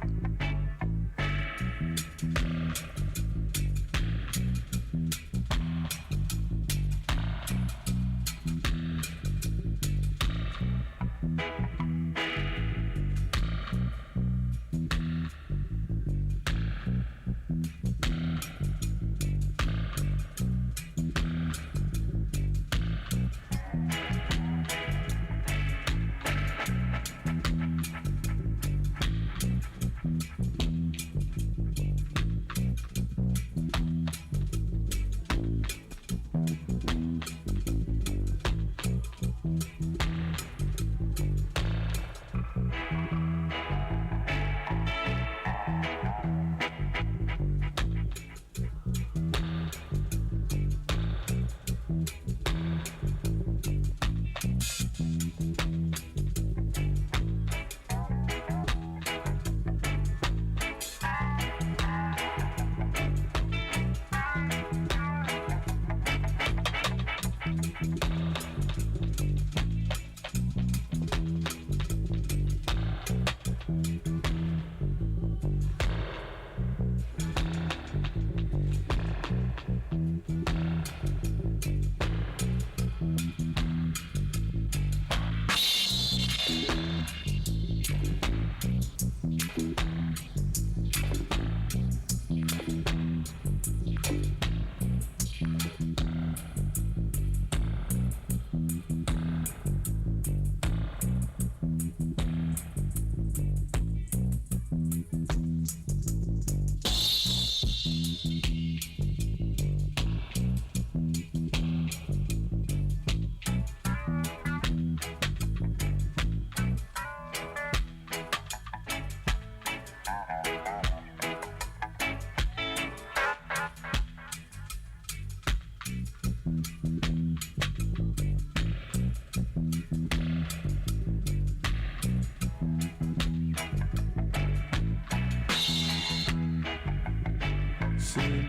G: See?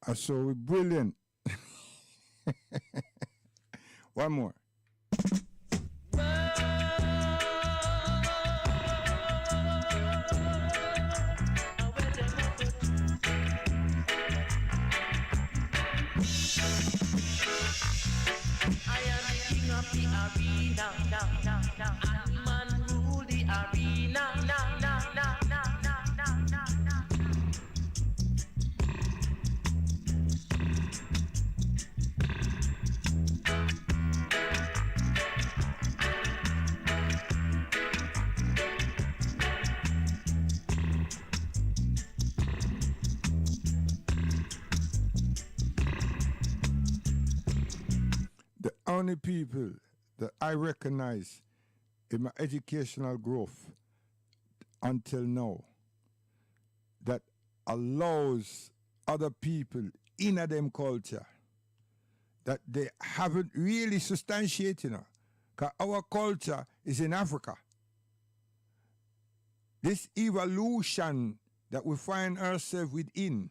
G: I saw it brilliant. One more. The only people that I recognize in my educational growth until now that allows other people in a them culture that they haven't really substantiated, because our culture is in Africa. This evolution that we find ourselves within,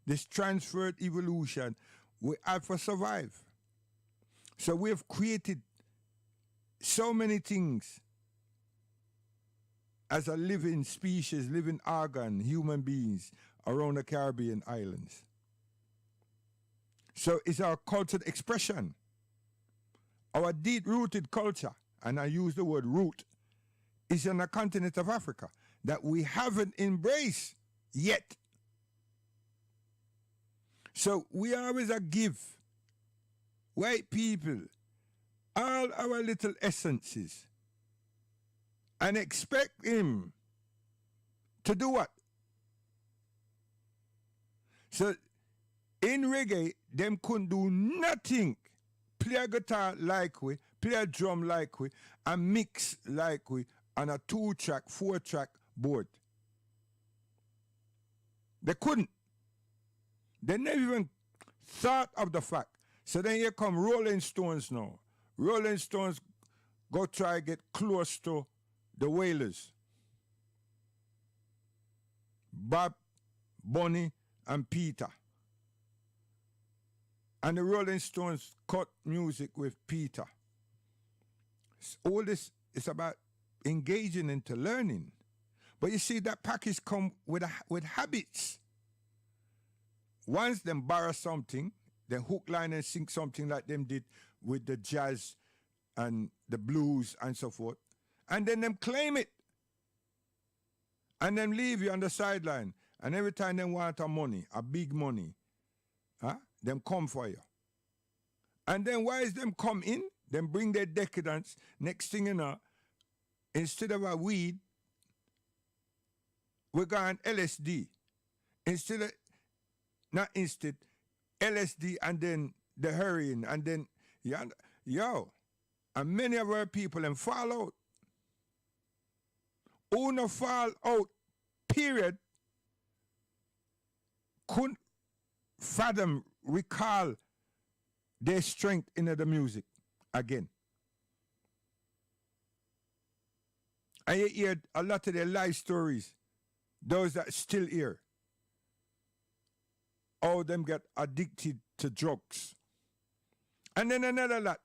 G: this transferred evolution, we have to survive. So we have created so many things as a living species, living organ, human beings around the Caribbean islands. So it's our cultural expression, our deep-rooted culture, and I use the word root, is on the continent of Africa that we haven't embraced yet. So we always a give white people all our little essences and expect him to do what? So in reggae, them couldn't do nothing. Play a guitar like we, play a drum like we, and mix like we on a 2-track, 4-track board. They couldn't. They never even thought of the fact. So then here come Rolling Stones now. Rolling Stones go try get close to the Wailers. Bob, Bunny, and Peter. And the Rolling Stones cut music with Peter. All this is about engaging into learning. But you see, that package come with habits. Once them borrow something, then hook, line, and sink something like them did with the jazz and the blues and so forth. And then them claim it. And then leave you on the sideline. And every time they want a money, a big money, them come for you. And then why is them come in? Them bring their decadence. Next thing you know, instead of a weed, we got an LSD. LSD and then the heroin and then, and many of our people them fall out. Who no fall out, period, couldn't fathom, recall their strength in the music again. And you hear a lot of their life stories, those that still hear. All them get addicted to drugs. And then another lot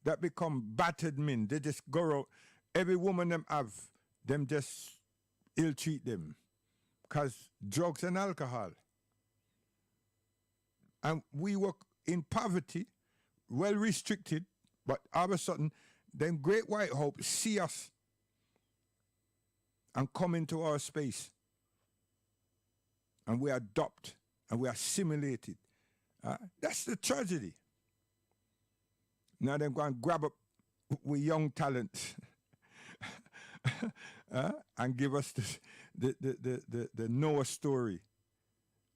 G: that become battered men. They just go out. Every woman them have, them just ill-treat them. Because drugs and alcohol. And we work in poverty, well restricted, but all of a sudden, them great white hope see us and come into our space. And we adopt and we are assimilated. That's the tragedy. Now they're going to grab up with young talents and give us the Noah story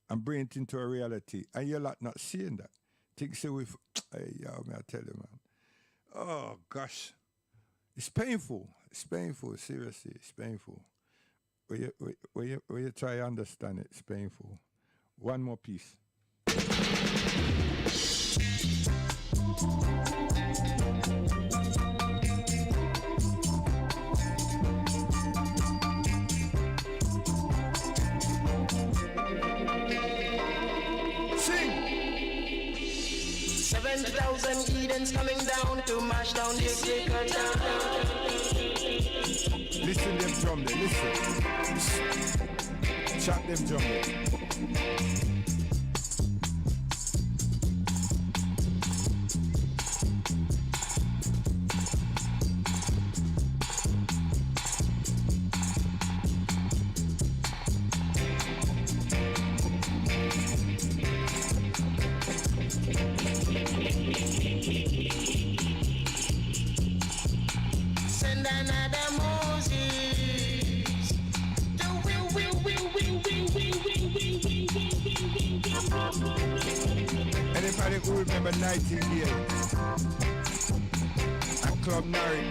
G: and bring it into a reality. And you're not seeing that. Think so with, hey, yo, man, I tell you, man. Oh, gosh. It's painful. It's painful. Seriously, it's painful. When you try to understand it, it's painful. One more piece.
H: 10,000 Edens coming down to mash down the sacred town.
G: Listen them drum there, listen. Chop them drum there.
H: Send another Moses. The will.
G: Anybody who remember Nightingale and Club Narry?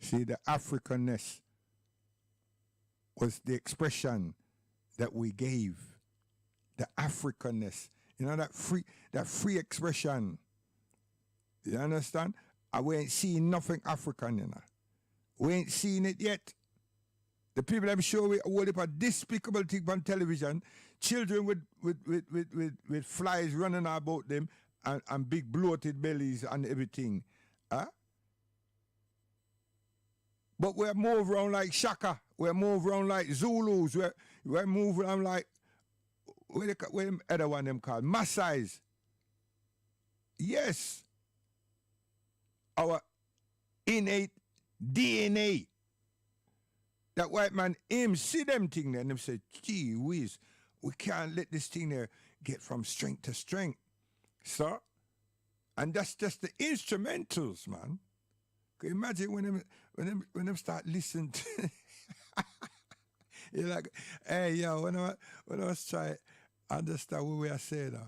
G: See, the Africanness was the expression that we gave. The Africanness. You know, that free expression. You understand? We ain't seen nothing African, you know. We ain't seen it yet. The people I'm sure we hold up a despicable thing on television, children with flies running about them and big bloated bellies and everything. Huh? But we're move around like Shaka. We're move around like Zulus. We're move around like what the other one them called? Maasais. Yes. Our innate DNA. That white man him see them thing there and them say, gee whiz, we can't let this thing there get from strength to strength. So, and that's just the instrumentals, man. Can you imagine when them start listening to you're like, hey yo, when I was trying to understand what we are saying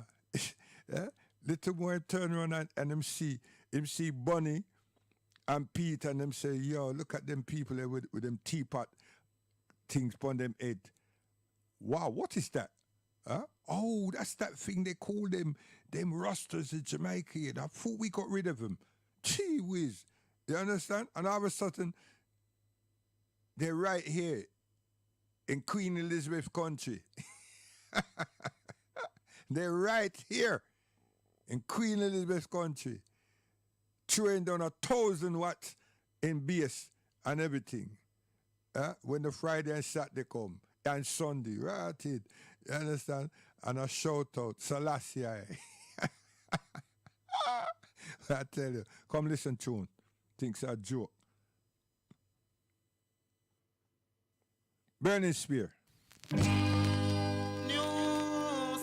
G: yeah? Little boy turn around and him see Bunny and Pete and them say, yo, look at them people there with them teapot things upon them head. Wow, what is that? Huh? Oh, that's that thing they call them rosters in Jamaica. I thought we got rid of them. Gee whiz. You understand? And all of a sudden, they're right here in Queen Elizabeth country. They're right here in Queen Elizabeth country. Throwing down 1,000 watts in bass and everything. When the Friday and Saturday come. And Sunday, right it. You understand? And a shout out, Selassie. I tell you, come listen tune. Thinks a joke. Burning Spear.
H: New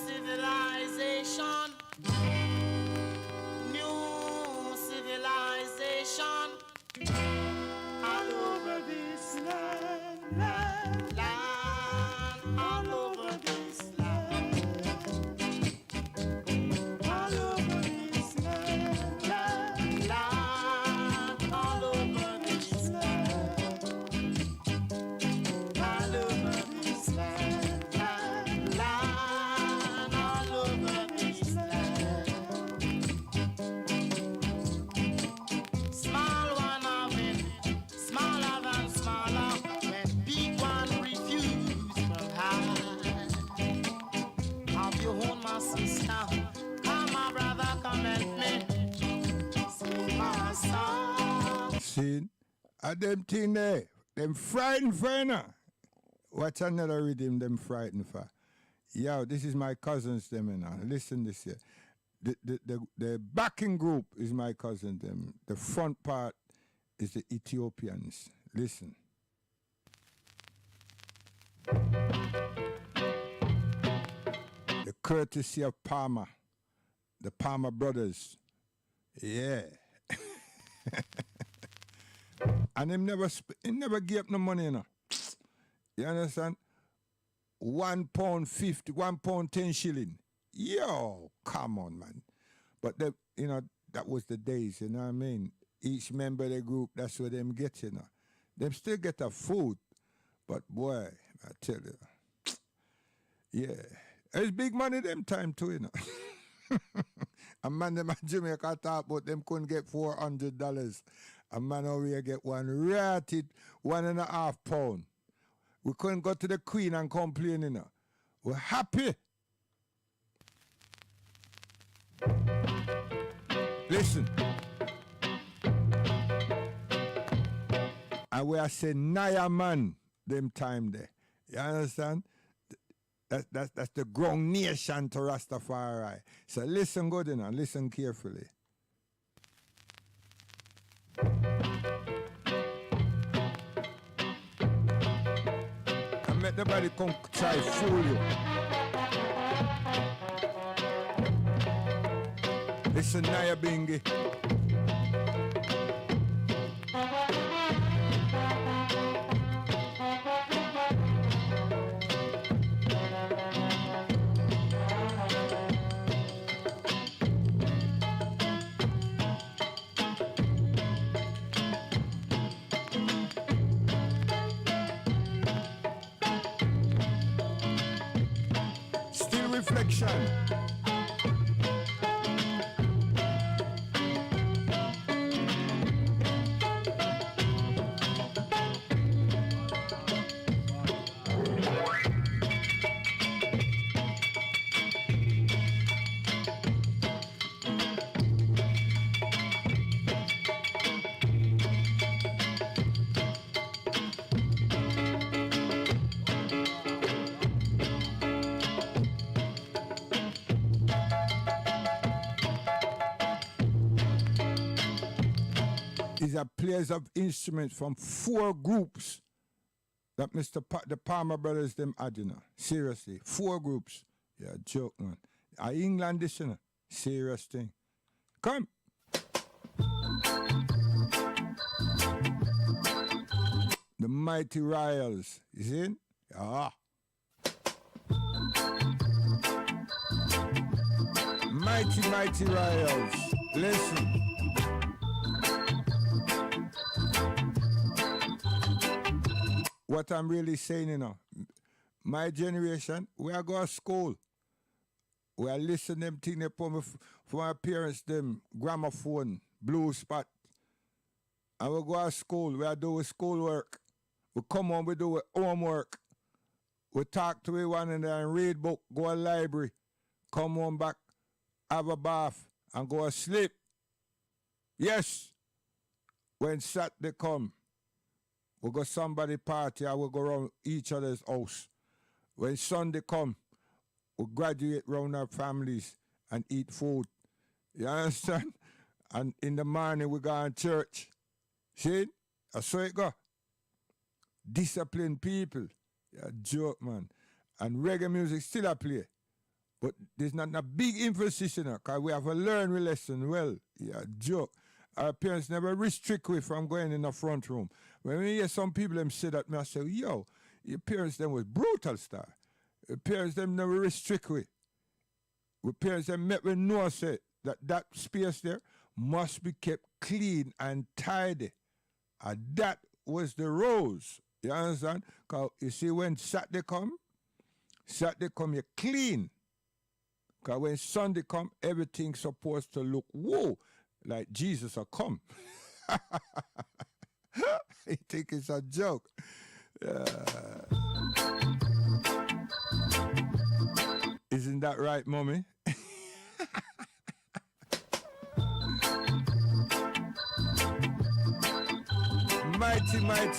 H: civilization. New civilization. All over this land. All over this land. All over this land. All over this land. All over this land. All over this land. Small one of it, smaller than smaller. When big one refuse to hide. Have you own my sister? Come my brother, come help me. Sing my song.
G: See? And them thing there, them frightened for now. Watch another rhythm them frightened for. Yo, this is my cousins them, you know. Listen this here. The backing group is my cousin them. The front part is the Ethiopians. Listen. The courtesy of Palmer. The Palmer brothers. Yeah. And him never give up no money, you know. You understand? £1.50, £1.10 shilling. Yo, come on, man. But that was the days, you know what I mean? Each member of the group, that's what them get, you know. Them still get a food, but boy, I tell you, yeah, it's big money them time too, you know. A man them at Jamaica talk about them couldn't get $400. A man over here get one ratted £1.5 pound. We couldn't go to the Queen and complain, you know. We're happy. Listen. And we are saying Naya man them time there. You understand? That's the grown nation to Rastafari. So listen good enough, listen carefully. And make nobody come try fool you. Listen Naya Bingi. Reflection. These are players of instruments from 4 groups that the Palmer brothers them had, you know. Seriously, 4 groups. Yeah, joke, man. England this, you know. Serious thing. Come. The Mighty Royals. You see? Ah. Mighty Royals. Listen. What I'm really saying, you know, my generation, we are going to school. We are listening them things from our parents, them gramophone, blue spot. And we go to school, we are doing schoolwork. We come home, we do homework. We talk to one another and read book, go to library, come home back, have a bath, and go to sleep. Yes, when Saturday come, we go somebody party and we go around each other's house. When Sunday come, we graduate round our families and eat food. You understand? And in the morning we go to church. See? That's how it go. Disciplined people. Yeah, joke, man. And reggae music still a play. But there's not a big emphasis in it, because we have to learn the lesson well. Yeah, joke. Our parents never restrict we from going in the front room. When we hear some people them say that, I say, yo, your parents them was brutal star. Your parents them never restrict we. Your parents them make we know say that space there must be kept clean and tidy. And that was the rules. You understand? Because you see when Saturday come, you clean. Because when Sunday come, everything's supposed to look, whoa, like Jesus will come. I think it's a joke. Isn't that right, mommy?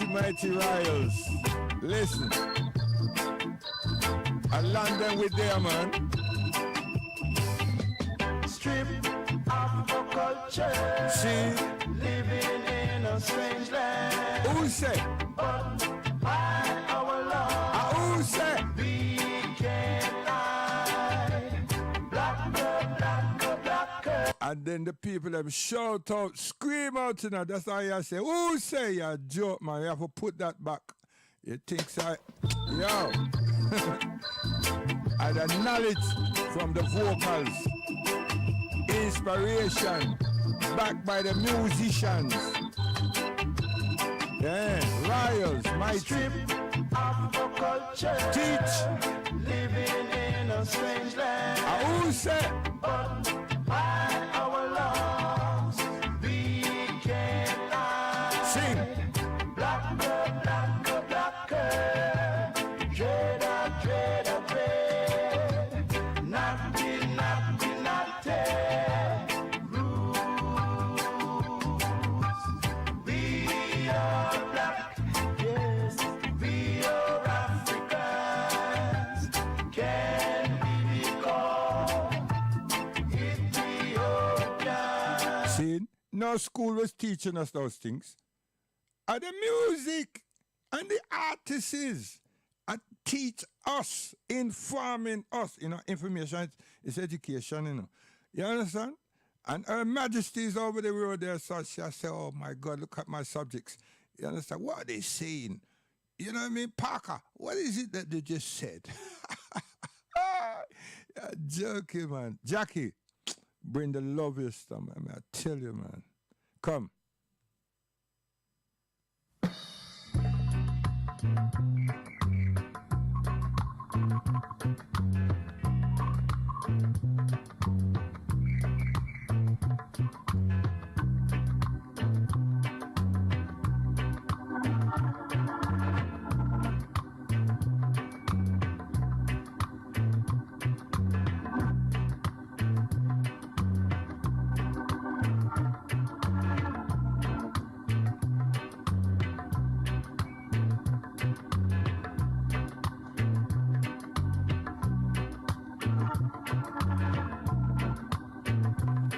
G: Mighty Royals. Listen. I land them with there, man.
H: Strip of culture.
G: See?
H: Living in a strange land.
G: Who say?
H: But by our law.
G: Who say?
H: We can't lie. Blacker.
G: And then the people them shout out, scream out, you know. That's how you say, who say? You joke, man. You have to put that back. You think so? Yo. And the knowledge from the vocals, inspiration, backed by the musicians. Yeah, Royals, my
H: Strip of the culture,
G: teach.
H: living in a strange land.
G: Who said?
H: But by our laws, we cannot
G: Sing.
H: blacker, blacker, blacker. Dreader, dreader, dread. Naughty, naughty, naughty. Rules. We are black, yes, we are Africans. Can we be called Ethiopians?
G: See, no school was teaching us those things. And the music and the artists teach us, informing us. You know, information is education, you know. You understand? And Her Majesty is over the road there, so she say, oh my God, look at my subjects. You understand? What are they saying? You know what I mean? Parker, what is it that they just said? You're joking, man. Jackie, bring the loveliest stuff, man. I tell you, man. Come.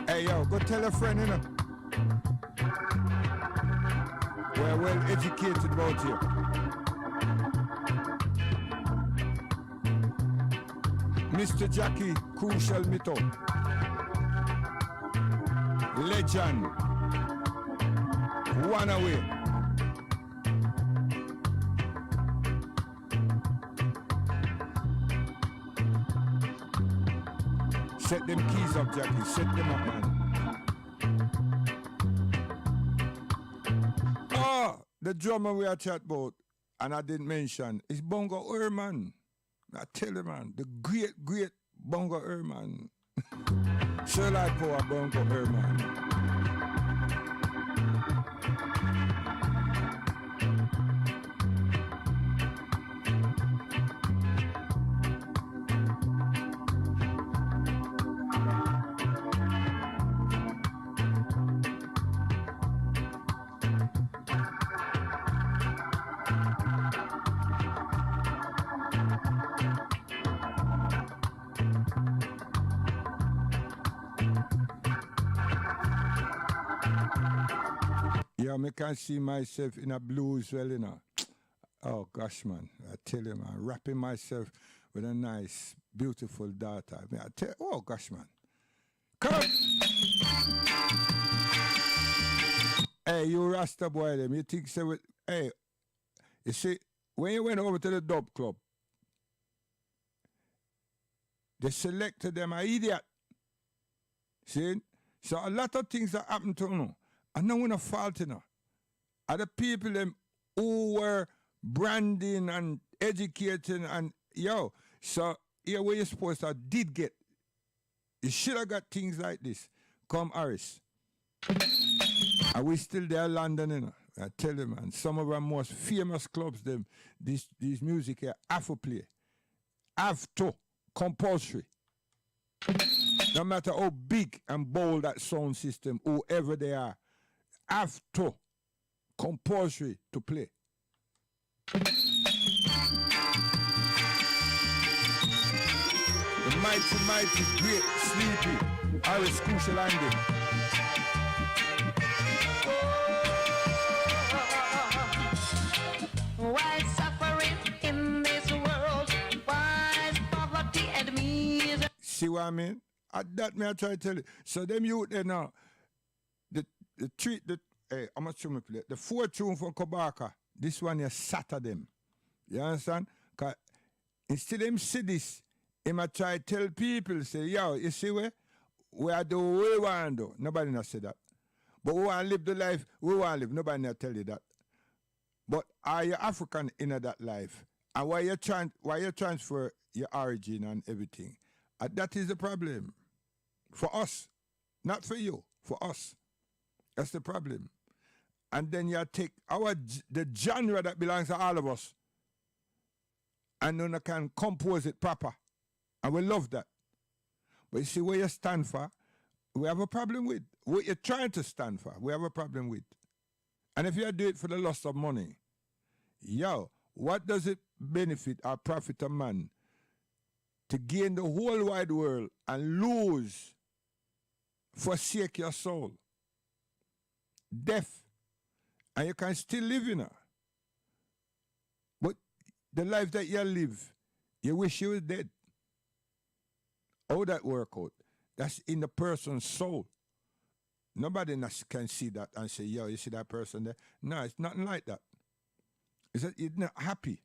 G: Hey, yo, go tell a friend, you know. We're well educated about here. Mr. Jackie, crucial mito. Legend. One away. Set them keys up, Jackie. Set them up, man. Oh, the drummer we are chat about, and I didn't mention, is Bongo Herman. I tell you, man, the great, great Bongo Herman. Sherlock Power Bongo Herman. Yeah, I can see myself in a blues, well, you know. Oh, gosh, man. I tell you, man, wrapping myself with a nice, beautiful daughter. I mean, I tell oh, gosh, man. Come! Hey, you Rasta boy, them, you think so? Hey, you see, when you went over to the dub club, they selected them an idiot. See? So a lot of things that happened to them. And no one fault, you know. Are the people them who were branding and educating and yo. So here where you're supposed to did get. You should have got things like this. Come Harris. Are we still there London, you know? I tell you, man, some of our most famous clubs, them these music here have to play. Have to. Compulsory. No matter how big and bold that sound system, whoever they are, have to. Compulsory to play. The mighty, great, sleepy, Harris Crucial Andy.
E: Why suffering in this world? Why is poverty and misery?
G: See what I mean? At that me I try to tell you. So them youth there now, I'm not sure me play. The 4 tune from Kobaka, this one here scatter them. You understand? Cause instead of him see this, him a try to tell people, say, yo, you see where I do what we want to do. Nobody not say that. But we want to live the life we want to live. Nobody will tell you that. But are you African in that life? And why you transfer your origin and everything? That is the problem. For us. Not for you. For us. That's the problem. And then you take the genre that belongs to all of us, and none can compose it proper. And we love that. But you see, where you stand for, we have a problem with. What you're trying to stand for, we have a problem with. And if you do it for the loss of money, what does it benefit or profit a man to gain the whole wide world and lose, forsake your soul? Death. And you can still live in her. But the life that you live, you wish you were dead. How that work out? That's in the person's soul. Nobody can see that and say, you see that person there? No, it's nothing like that. It's that you're not happy.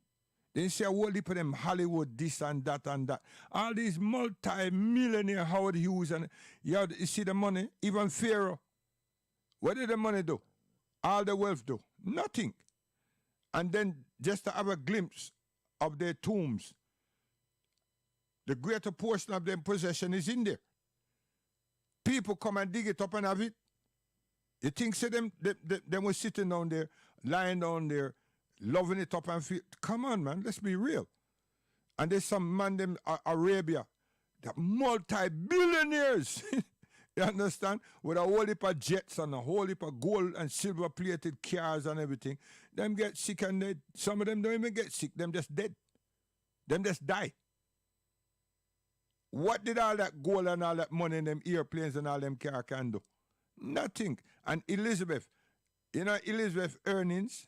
G: They say a whole heap of them Hollywood, this and that and that. All these multi-millionaire Howard Hughes and you see the money, even Pharaoh. What did the money do? All the wealth do? Nothing. And then just to have a glimpse of their tombs, the greater portion of their possession is in there. People come and dig it up and have it. You think say them were sitting down there, lying down there, loving it up and feel. Come on, man, let's be real. And there's some man them Arabia, that multi-billionaires. You understand? With a whole heap of jets and a whole heap of gold and silver plated cars and everything. Them get sick and dead. Some of them don't even get sick. Them just dead. Them just die. What did all that gold and all that money and them airplanes and all them car can do? Nothing. And Elizabeth, Elizabeth earnings,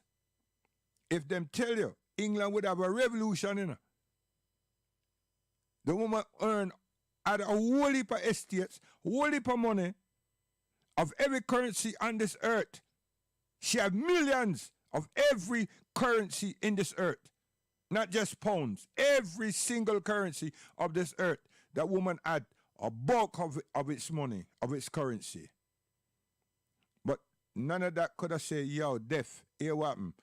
G: if them tell you, England would have a revolution, The woman earned had a whole heap of estates, whole heap of money of every currency on this earth. She had millions of every currency in this earth. Not just pounds. Every single currency of this earth. That woman had a bulk of its money, of its currency. But none of that could have said, death, here what happened?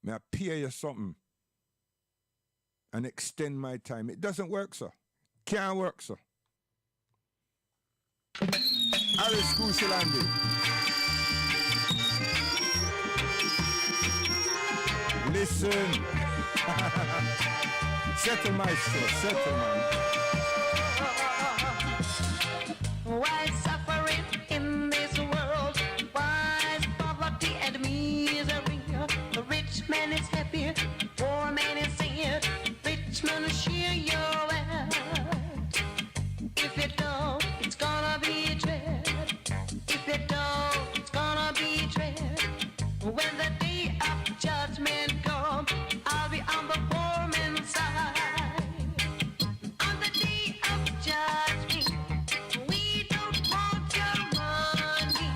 G: May I pay you something and extend my time. It doesn't work, sir. Can't work, sir. Aris Kushilandi. Listen. Settle, maestro. Settle, man.
E: Why suffering in this world? Why is poverty and misery? The rich man is happy, poor man is sad. Rich man, share your wealth. If you don't, it's gonna be dread. If you don't, it's gonna be dread. When the day of judgment comes, I'll be on the poor man's side. On the day of judgment, we don't want your money.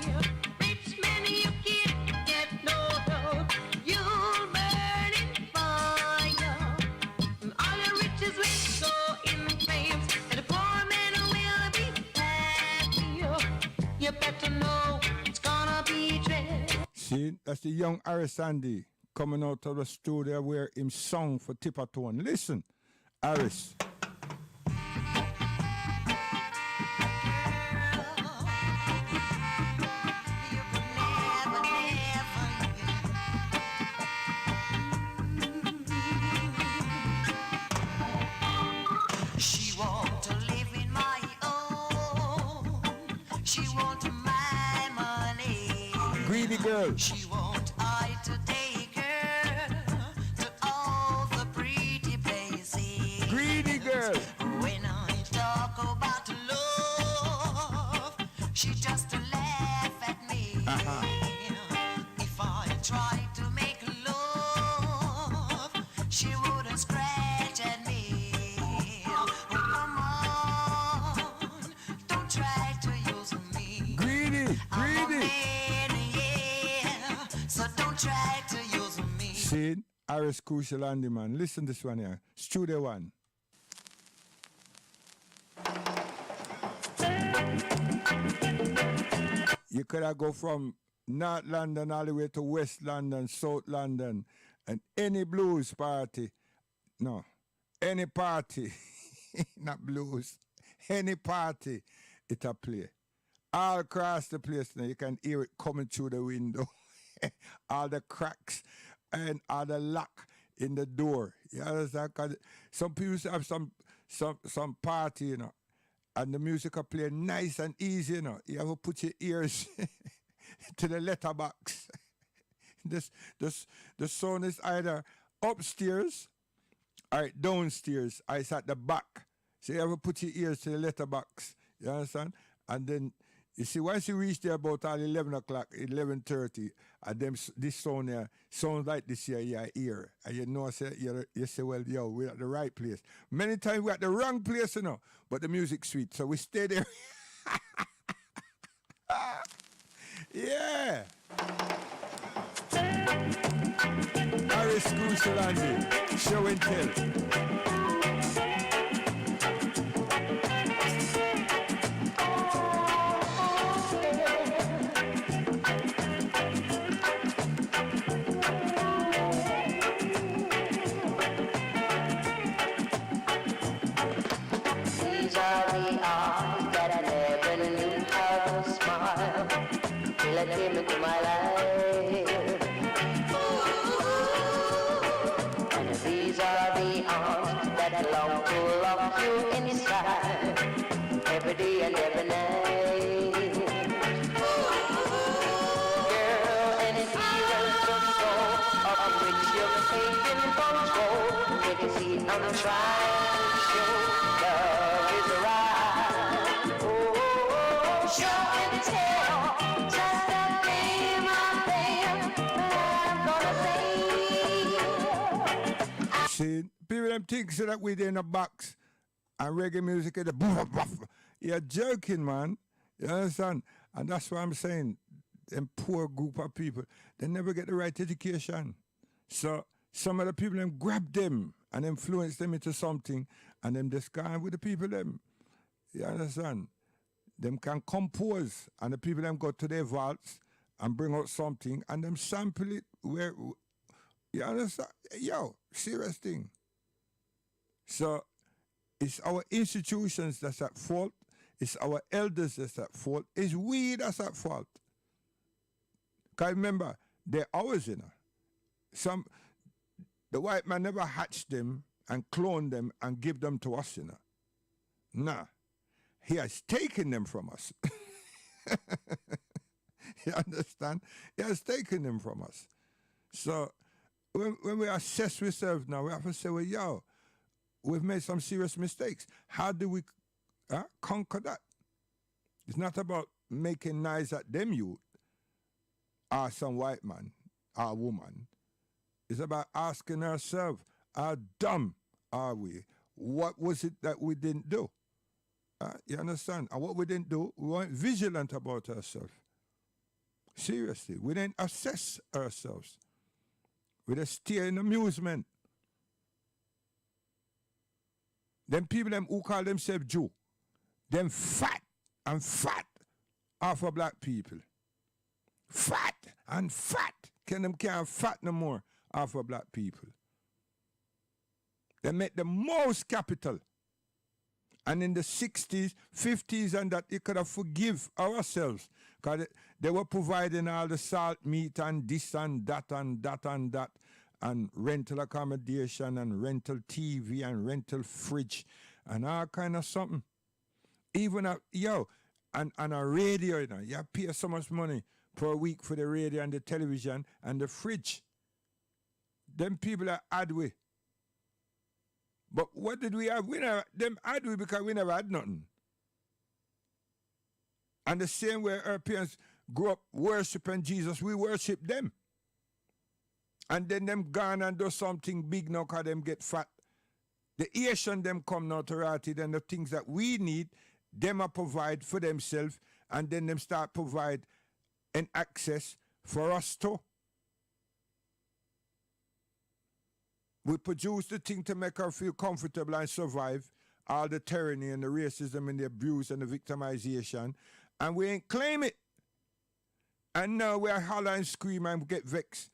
E: Rich man, you can't get no help. You'll burn in fire. And all your riches will go in flames. And the poor man will be happy. You better know it's gonna be dread.
G: See, that's the young Aris Andy coming out of the studio where him sung for Tippertone. Listen, Aris.
E: She want to live in my own. She want my money.
G: Greedy girl.
E: She want I to take her to all the pretty places.
G: Greedy girl.
E: When I talk about love, she just laugh at me. If I try to make love, she wouldn't scratch at me. Oh, come on, don't try to use me.
G: Greedy.
E: I'm a
G: Greedy.
E: man, yeah, so don't try to use me.
G: See, Aris Crucial Andy, man. Listen to this one here. Studio One. You could have go from North London all the way to West London, South London, and any blues party, no, any party, not blues, any party, it a play. All across the place now, you can hear it coming through the window. All the cracks and all the lock in the door. You understand? 'Cause some people used to have some party, you know, and the music will play nice and easy, you know. You have to put your ears to the letterbox. The sound is either upstairs or downstairs, or it's at the back. So you have to put your ears to the letterbox. You understand? And then, you see, once you reach there about 11 o'clock, 11:30, and then this sound here sounds like this here, your ear. And you know, you say, well, yo, we're at the right place. Many times we're at the wrong place, you know, but the music's sweet, so we stay there. Yeah. Harris Kusalanzi, show and tell.
I: These are the arms that I never knew how to smile till I came into my life. And these are the arms that long to lock you inside every day and every night. Girl, any feelings of soul of which you're taking control, can you see I'm trying to show love is right. Oh, show and tell, just a game I play, I'm gonna play.
G: See, people them think so that we in a box and reggae music is the boof boof. You're joking, man. You understand? And that's what I'm saying. Them poor group of people, they never get the right education. So some of the people them grab them and influence them into something, and them just gone with the people them. You understand? Them can compose, and the people them go to their vaults and bring out something, and them sample it where, you understand? Yo, serious thing. So it's our institutions that's at fault. It's our elders that's at fault. It's we that's at fault. Because remember, they're ours, you know. The white man never hatched them and cloned them and give them to us, you know. Nah. He has taken them from us. You understand? He has taken them from us. So when we assess ourselves now, we have to say, well, yo, we've made some serious mistakes. How do we conquer that? It's not about making nice at them youth, or some white man, or woman. It's about asking ourselves, how dumb are we? What was it that we didn't do? You understand? And what we didn't do, we weren't vigilant about ourselves. Seriously, we didn't assess ourselves. We just stay in amusement. Them people them who call themselves Jew, them fat and fat off of black people. Fat and fat. Them can't fat no more off of black people. They make the most capital. And in the 60s, 50s, and that, you could have forgive ourselves. Because they were providing all the salt meat and this and that and that and that, and rental accommodation and rental TV and rental fridge and all kind of something. Even and a radio, you know, you pay so much money per week for the radio and the television and the fridge. Them people are had we. But what did we have? Them had we because we never had nothing. And the same way our parents grew up worshiping Jesus, we worship them. And then them gone and do something big now because them get fat. The Asian them come now to rotted, and the things that we need, them a provide for themselves, and then them start provide an access for us too. We produce the thing to make her feel comfortable and survive all the tyranny and the racism and the abuse and the victimization, and we ain't claim it. And now we are holler and scream and get vexed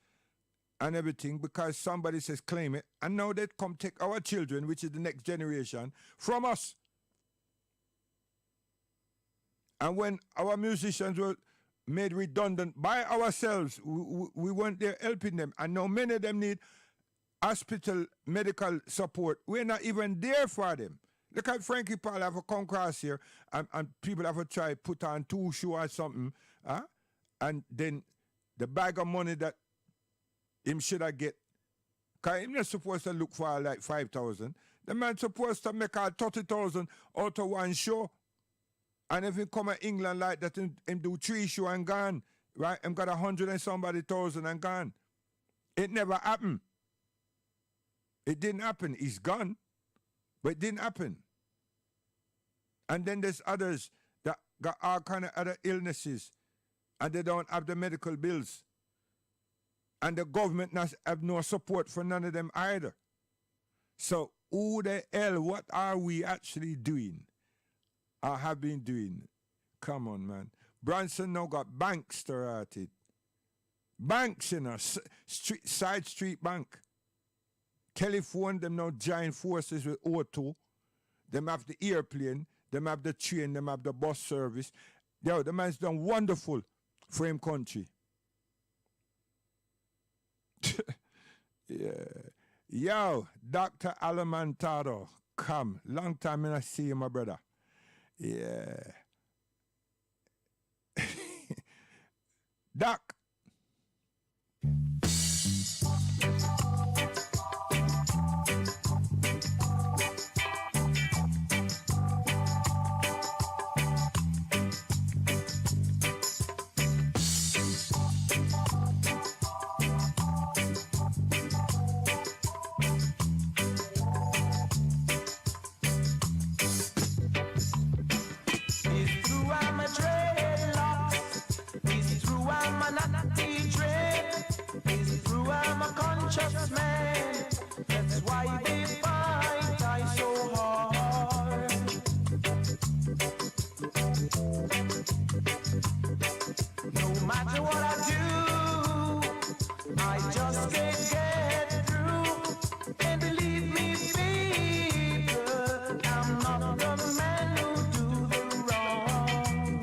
G: and everything because somebody says claim it. And now they come take our children, which is the next generation, from us. And when our musicians were made redundant by ourselves, we weren't there helping them. And now many of them need hospital medical support. We're not even there for them. Look at Frankie Paul have a come across here and people have to try put on 2 shoes or something. And then the bag of money that him should have get, because he's not supposed to look for like 5,000. The man supposed to make out 30,000 out of one show. And if he come to England like that, him do 3 shows and gone. Right? Him got 100 and somebody thousand and gone. It never happened. It didn't happen. He's gone. But it didn't happen. And then there's others that got all kind of other illnesses and they don't have the medical bills. And the government not have no support for none of them either. So who the hell, what are we actually doing? Or have been doing? Come on, man. Branson now got banks started. Banks, you know, side street bank. Telephone, them now join forces with O2. Them have the airplane, them have the train, them have the bus service. Yo, the man's done wonderful for him country. Yeah. Yo, Dr. Alamantado, come. Long time I see you, my brother. Yeah. Doc.
H: Just man, that's why they fight I so hard. No matter what I do, I just can't get through. And believe me, people, I'm not the man who do the wrong.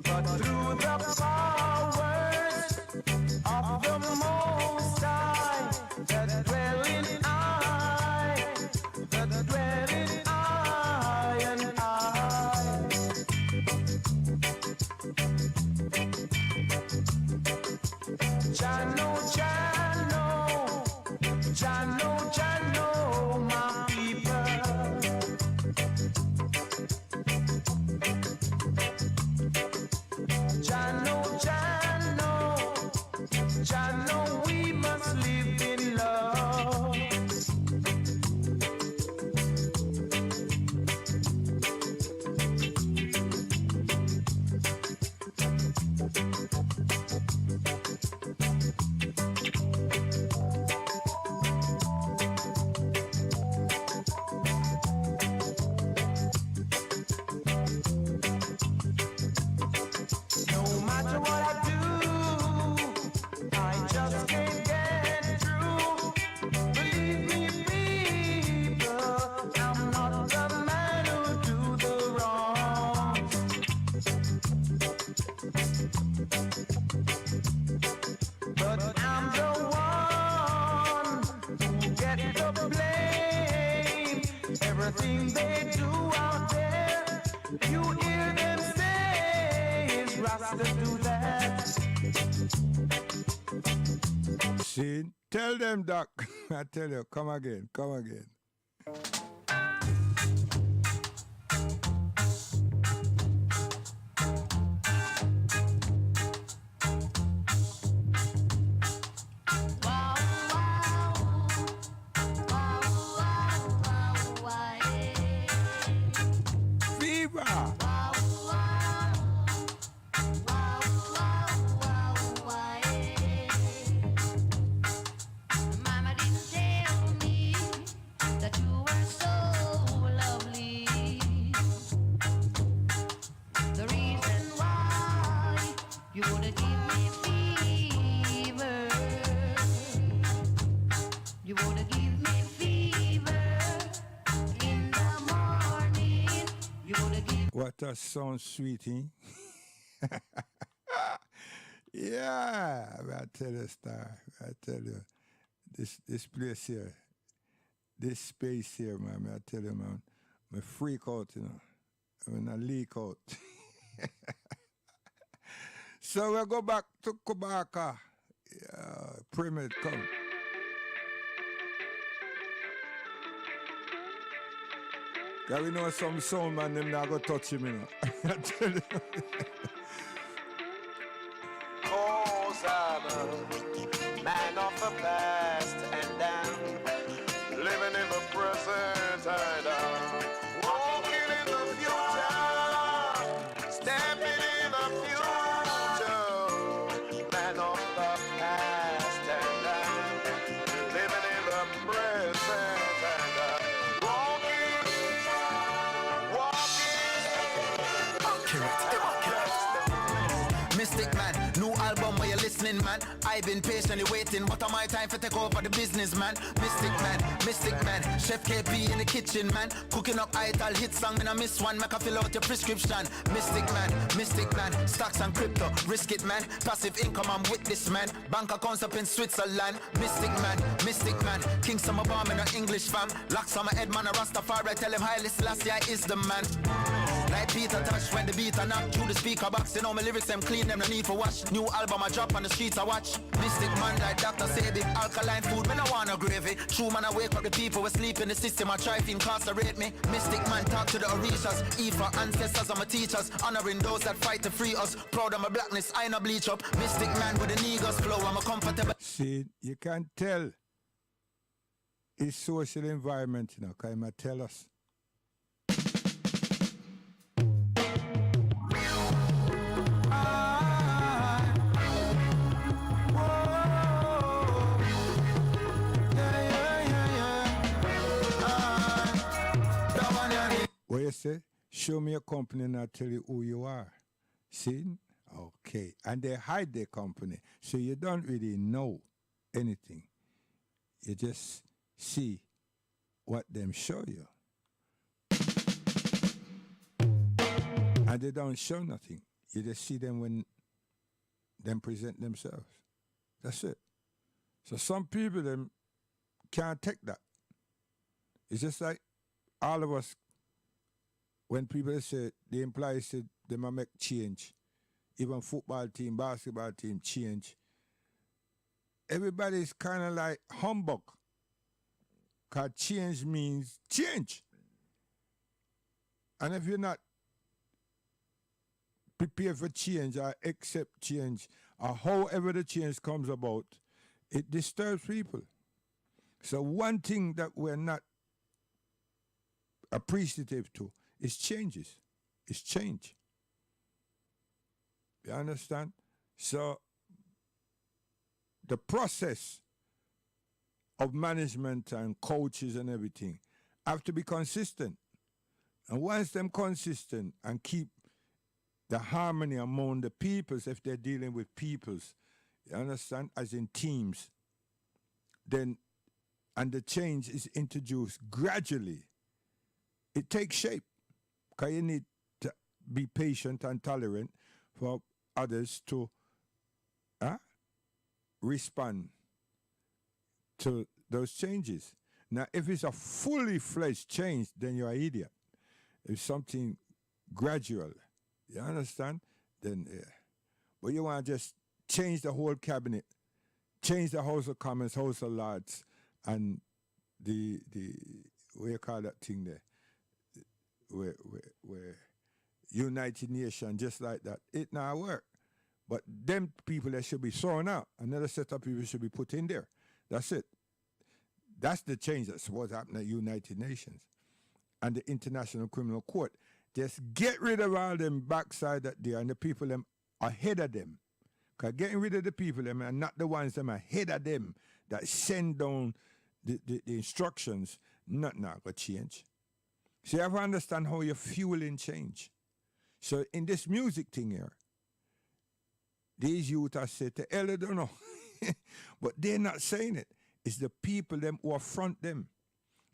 H: But through the powers of the Most High, that dwell in I, that dwell in I and I. Jano, Jano, Jano, Jano, my people. Jano, Jano, Jano, we must live in love. No matter what I do, I just can't get through. Believe me, people, I'm not the man who do the wrong. But I'm the one who get the blame. Everything they do out there, you hear them say is Rasta do that.
G: See, tell them, Doc. I tell you, come again, come again. Viva!
E: Mama didn't tell me You wanna give me fever. You wanna give me fever in the morning. You wanna give.
G: What a sound sweet, eh? Yeah, I tell you, Star. I tell you, this place here, this space here, man. I tell you, man, I freak out, you know. I leak out. So we go back to Kubaka. Yeah, Pyramid, come. Cause we know some sound man, them not gonna touch him, you know. I tell you.
A: Cause I'm a man of the past and down, living in the present and walking in the future, stepping in the future. Man of the past and down, living in the present and
B: Mystic man, new album where you're listening, man. I've been patiently waiting, but on my time for take over the business, man. Mystic man, Chef KP in the kitchen, man. Cooking up idle hit song, and I miss one, make I fill out your prescription. Mystic man, stocks and crypto, risk it, man. Passive income, I'm with this, man. Bank accounts up in Switzerland. Mystic man, King Summer Bomb in an English fam. Locks on my head, man, a Rastafari, tell him Haile Selassie is the man. Like Peter Touch when the beat and knock through the speaker box. You know my lyrics, them clean, them no need for wash. New album I drop on the streets I watch. Mystic man like Dr. Sebi. Alkaline food, me no want no gravy. True man, I wake up the people who sleep in the system. I try to incarcerate me. Mystic man talk to the Orishas. Ifa ancestors are my teachers. Honoring those that fight to free us. Proud of my blackness, I no bleach up. Mystic man with the Negus flow, I'm a comfortable.
G: See, you can tell it's social environment, you know, because he tell us. What you say? Show me a company and I'll tell you who you are. See? Okay. And they hide their company. So you don't really know anything. You just see what them show you. And they don't show nothing. You just see them when them present themselves. That's it. So some people them can't take that. It's just like all of us. When people say, the employees say they might make change, even football team, basketball team, change, everybody's kind of like humbug. Because change means change. And if you're not prepared for change or accept change, or however the change comes about, it disturbs people. So one thing that we're not appreciative to, it's changes. It's change. You understand? So the process of management and coaches and everything have to be consistent. And once them consistent and keep the harmony among the peoples, if they're dealing with peoples, you understand, as in teams, then, and the change is introduced gradually, it takes shape. Because you need to be patient and tolerant for others to respond to those changes. Now, if it's a fully fledged change, then you're an idiot. If something gradual, you understand? Then, yeah. But you want to just change the whole cabinet, change the House of Commons, House of Lords, and the what you call that thing there? Where United Nations, just like that, it not work. But them people that should be thrown out, another set of people should be put in there. That's it. That's the change that's supposed to happen at United Nations and the International Criminal Court. Just get rid of all them backside that there and the people them ahead of them. Because getting rid of the people them and not the ones them ahead of them that send down the instructions, not now going to change. So you have to understand how you're fueling change. So in this music thing here, These youth are said to hell, they don't know. But they're not saying it. It's the people them who affront them.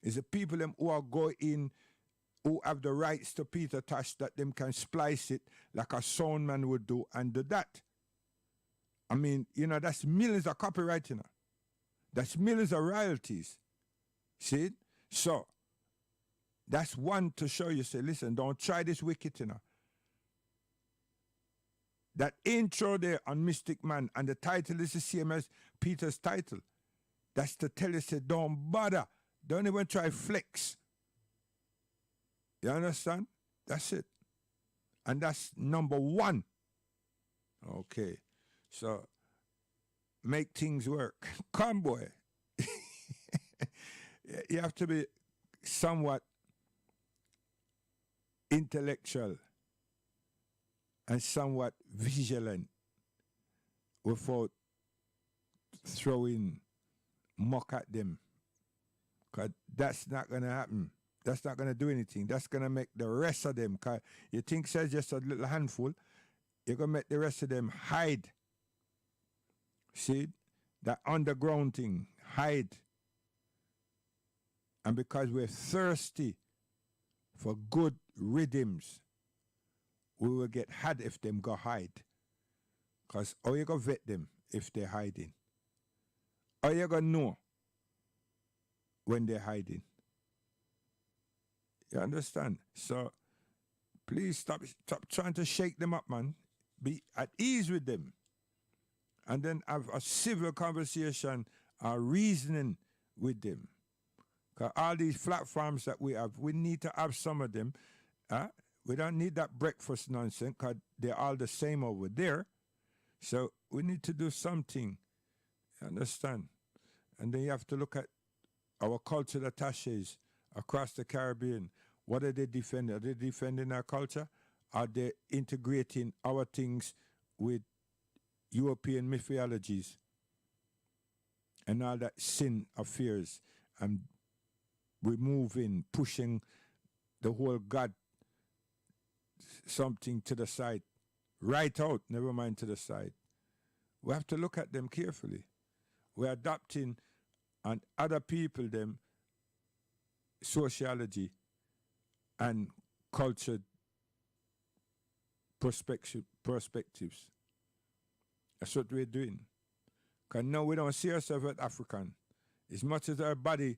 G: It's the people them who are going, who have the rights to Peter Tosh, that them can splice it like a sound man would do and do that. I mean, you know, that's millions of copyright, you know. That's millions of royalties. See it? So, that's one to show you, say, listen, don't try this wicked, you know. That intro there on Mystic Man, and the title is the same as Peter's title. That's to tell you, say, don't bother. Don't even try flex. You understand? That's it. And that's number one. Okay. So, make things work. Come, boy. You have to be somewhat intellectual and somewhat vigilant without throwing muck at them. Because that's not going to happen. That's not going to do anything. That's going to make the rest of them, because you think says just a little handful, you're going to make the rest of them hide. See? That underground thing, hide. And because we're thirsty for good rhythms, we will get had if them go hide. Because how you going to vet them if they're hiding? How you going to know when they're hiding? You understand? So, please stop trying to shake them up, man. Be at ease with them. And then have a civil conversation, a reasoning with them. Because all these platforms that we have, we need to have some of them. We don't need that breakfast nonsense, because they're all the same over there. So we need to do something. You understand? And then you have to look at our cultural attaches across the Caribbean. What are they defending? Are they defending our culture? Are they integrating our things with European mythologies and all that sin affairs, and removing, pushing the whole God something to the side, right out, never mind to the side? We have to look at them carefully. We're adopting on other people them sociology and cultured perspectives. That's what we're doing. Because now we don't see ourselves as African. As much as our body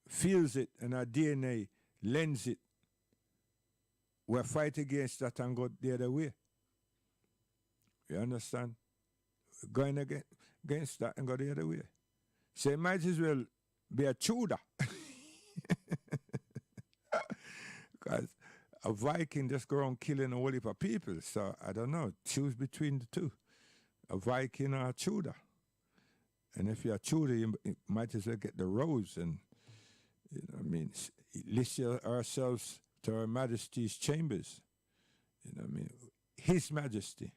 G: feels it and our DNA lends it, we're fighting against that and go the other way. You understand? Going against that and go the other way. So it might as well be a Tudor. Because a Viking just go around killing a whole heap of people. So I don't know. Choose between the two. A Viking or a Tudor. And if you're a Tudor, you might as well get the rose and, you know what I mean, list ourselves to Her Majesty's chambers. You know what I mean? His Majesty.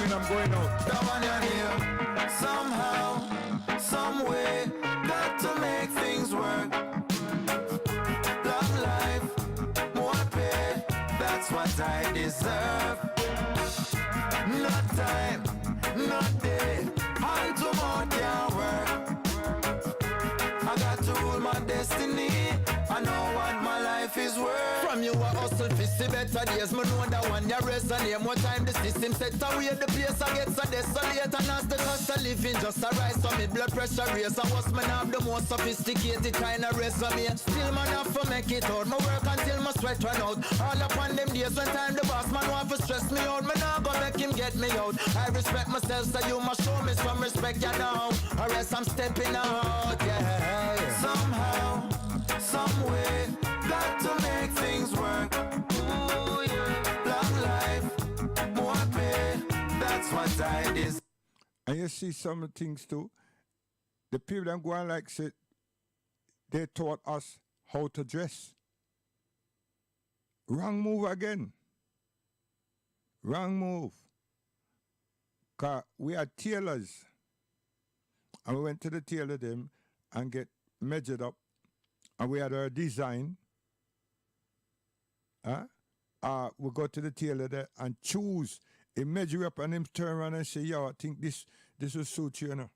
G: I'm going out.
B: That one you're here. Somehow, some way, got to make things work. Long life, more pay, that's what I deserve. Not time, not day, and tomorrow can't work. I got to rule my destiny. I know what my life is worth. From you a hustle to see better days. Me know that one you resonate. More time the system set away. The place I get so desolate. And as the cost of living just a rise, so me blood pressure raise. I was man have the most sophisticated kind of resume. Still man have to make it out. Me work until my sweat run out. All upon them days when time the boss man want to stress me out. Me now go make him get me out. I respect myself, so you must show me some respect, you know. Or else I'm stepping out, yeah. Somehow, some way, got to make things work. Ooh, yeah. Long life, more pay, that's what I deserve.
G: And you see some things too. The people that go on like say, they taught us how to dress. Wrong move again. Wrong move. 'Cause we had tailors. And we went to the tailor them and get measured up. And we had our design. We go to the tailor there and choose. He measure up and him turn around and say, yo, I think this will suit you, you know.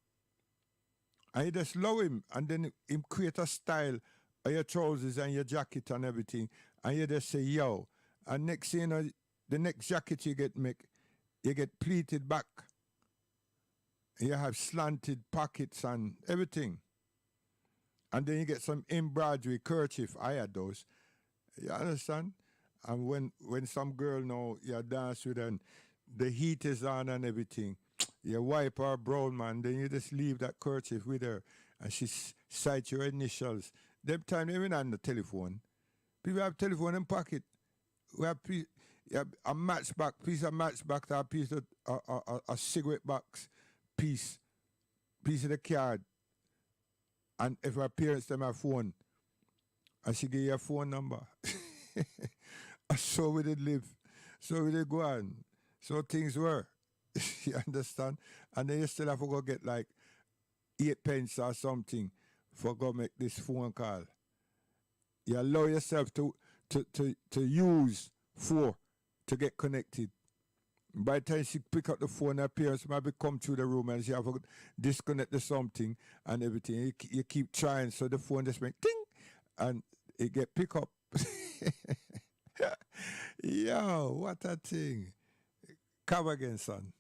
G: And you just love him. And then him create a style of your trousers and your jacket and everything. And you just say, yo. And next thing you know, the next jacket you get make, you get pleated back. You have slanted pockets and everything. And then you get some embroidery kerchief. I had those. You understand? And when some girl know you dance with her and the heat is on and everything, you wipe her brown, man, then you just leave that kerchief with her and she cites your initials. Them time even on the telephone. People have telephone in pocket. We have a matchbox, piece of matchbox, a piece of a cigarette box, piece of the card. And if our parents them have phone, and she give you a phone number. So we did live. So we did go on. So things were. You understand? And then you still have to go get like 8 pence or something for go make this phone call. You allow yourself to use 4 to get connected. By the time she pick up the phone, her parents might come through the room and she have to disconnect the something and everything. You keep trying, so the phone just make ting, and it get pick up. Yo, what a thing. Come again, son.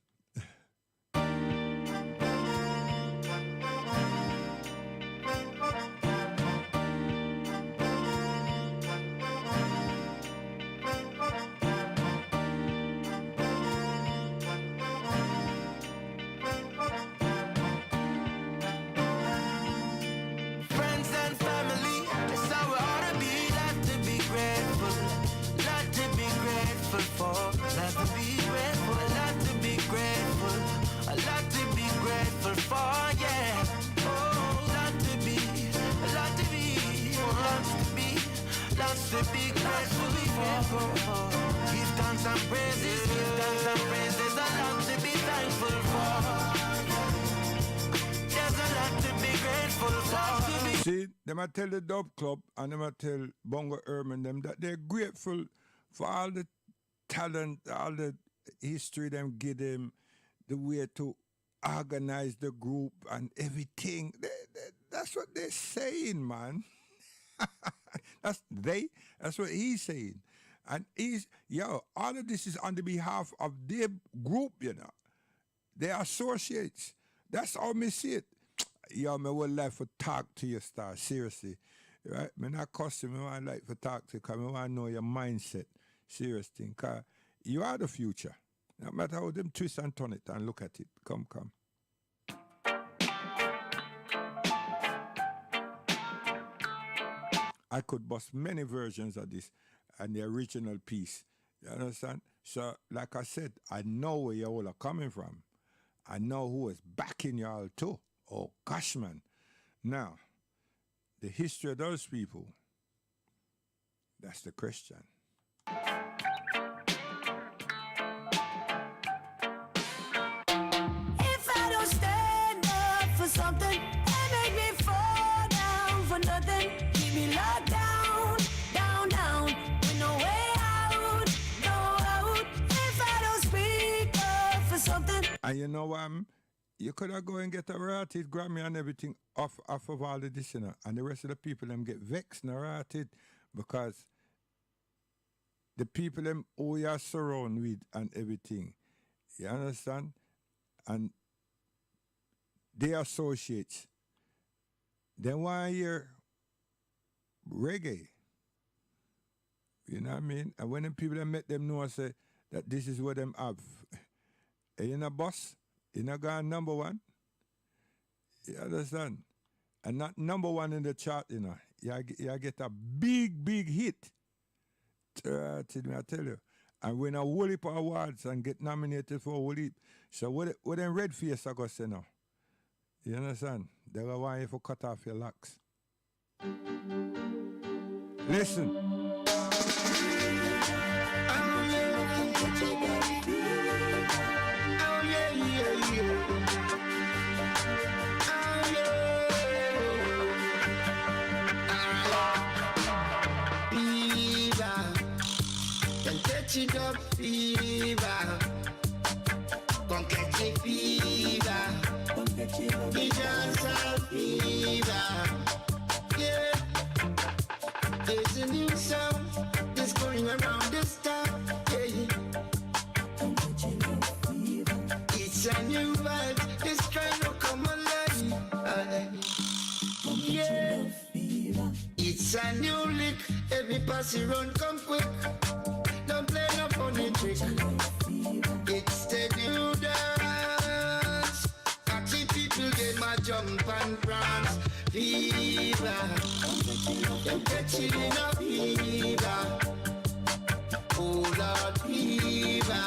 G: See, them I tell the Dub Club and them I tell Bongo Herman them that they're grateful for all the talent, all the history them give them, the way to organize the group and everything. That's what they're saying, man. That's what he's saying. And all of this is on the behalf of their group, you know. Their associates. That's how me see it. Yo, me would like to talk to you, Star, seriously. Right? Me not cuss you, me want like to talk to you because me want to know your mindset. Serious thing. Because you are the future. No matter how them twist and turn it and look at it. Come. I could bust many versions of this and the original piece. You understand? So, like I said, I know where you all are coming from. I know who is backing you all too. Oh, gosh, man. Now, the history of those people, that's the question.
E: If I don't stand up for something and make me fall down for nothing, keep me locked down, down, with no way out, no out. If I don't speak up for something.
G: And you know what? You could have go and get a royalty, Grammy and everything off of all of this, you know, and the rest of the people them get vexed and royalty because the people them who you are surrounded with and everything, you understand? And they associates. They want to hear reggae. You know what I mean? And when the people that met them know, say that this is what them have. You know, boss? You know, gone number 1. You understand? And not number 1 in the chart, you know. You get a big hit. I tell you. And win a whole heap of awards and get nominated for a whole heap. So what them red face are going to say now? You understand? They want you to cut off your locks. Listen.
H: catch it up fever. Come catch it fever. The dancehall fever. Yeah. There's a new sound that's going around this town. Yeah. It's a new vibe that's trying to come alive. Yeah. It's a new lick. Every pass it run come quick. Don't play no funny trick. It's the new dance. Party people get my jump and prance. Fever. Them catching in a fever. Oh Lord, fever.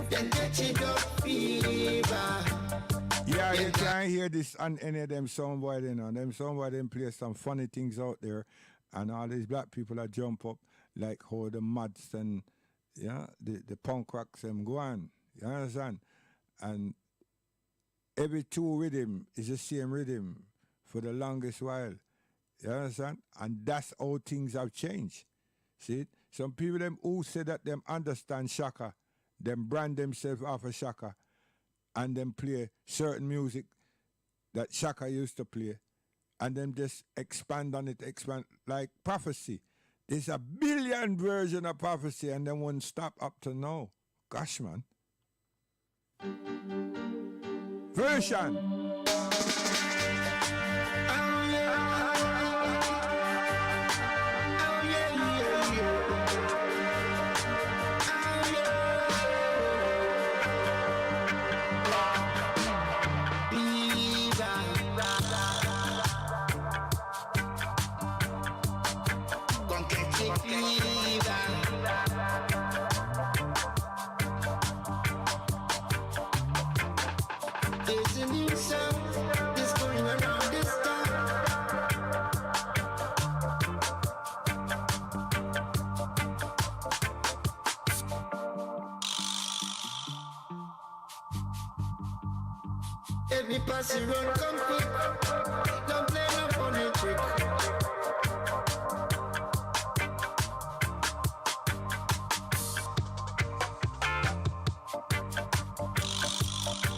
H: Them catching up fever.
G: Yeah, you can't hear this on any of them soundboy, you know. Them soundboy, them play some funny things out there, and all these black people that jump up like how the Mads and the punk rocks them go on. You understand? And every two rhythm is the same rhythm for the longest while. You understand? And that's how things have changed. See? Some people them who say that them understand Shaka, them brand themselves off of Shaka, and then play certain music that Shaka used to play, and then just expand on it, expand like Prophecy. There's a billion version of Prophecy, and then won't stop up to now. Gosh, man. Version.
H: Every pass you run come quick. Don't play no funny trick.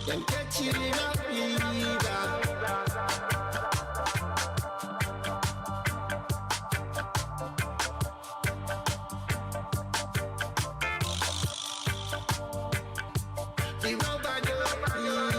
H: Them catch you in a fever. The rubber duck fever.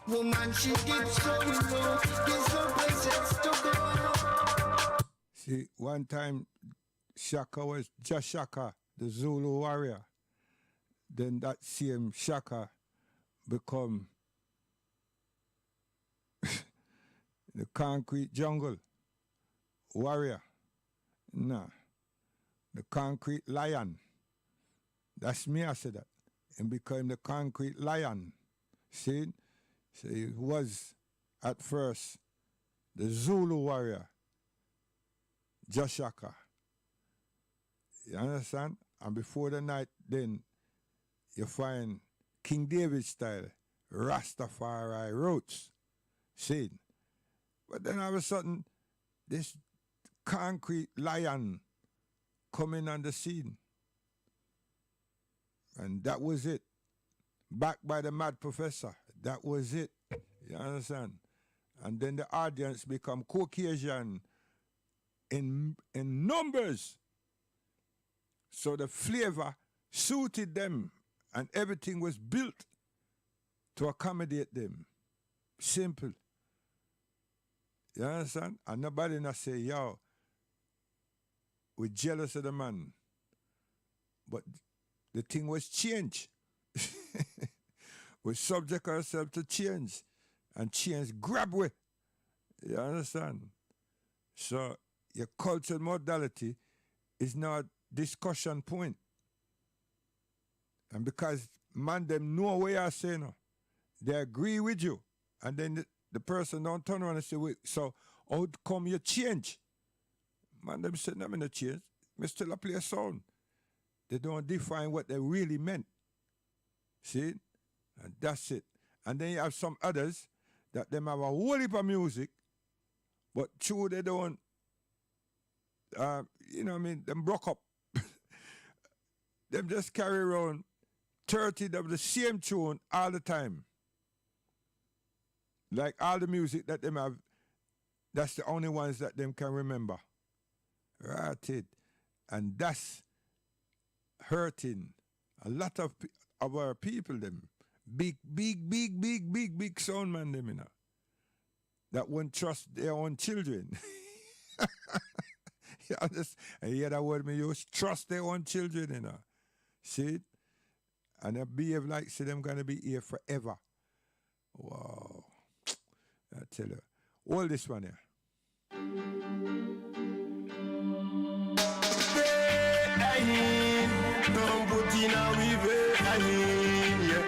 H: Woman, she gets so low. There's no places to go.
G: See, one time Shaka was just Shaka, the Zulu warrior. Then that same Shaka become the concrete jungle warrior. Nah. The concrete lion. That's me, I said that. And became the concrete lion. See? So he was at first the Zulu warrior, just Shaka. You understand? And before the night, then you find King David style, Rastafari roots. See? But then all of a sudden, this concrete lion coming on the scene. And that was it. Backed by the mad professor. That was it. You understand? And then the audience become Caucasian in numbers. So the flavor suited them, and everything was built to accommodate them. Simple. You understand? And nobody not say, yo, we're jealous of the man. But the thing was changed. We subject ourselves to change, and change grab we. You understand? So your cultural modality is not a discussion point. And because man them know what you're saying, they agree with you. And then the person don't turn around and say, wait, so how come you change? Man them say, no, me no change. Me still a play a sound. They don't define what they really meant. See? And that's it. And then you have some others that them have a whole heap of music, but true they don't, you know what I mean, them broke up. Them just carry around 30 of the same tune all the time. Like all the music that them have, that's the only ones that them can remember. Right it. And that's hurting a lot of our people them. Big sound man them, you know. That won't trust their own children. You understand? And hear that word me use, trust their own children, you know. See it? And they behave like say them gonna be here forever. Wow. I tell you. All this one here.
B: Don't put in a weave, yeah.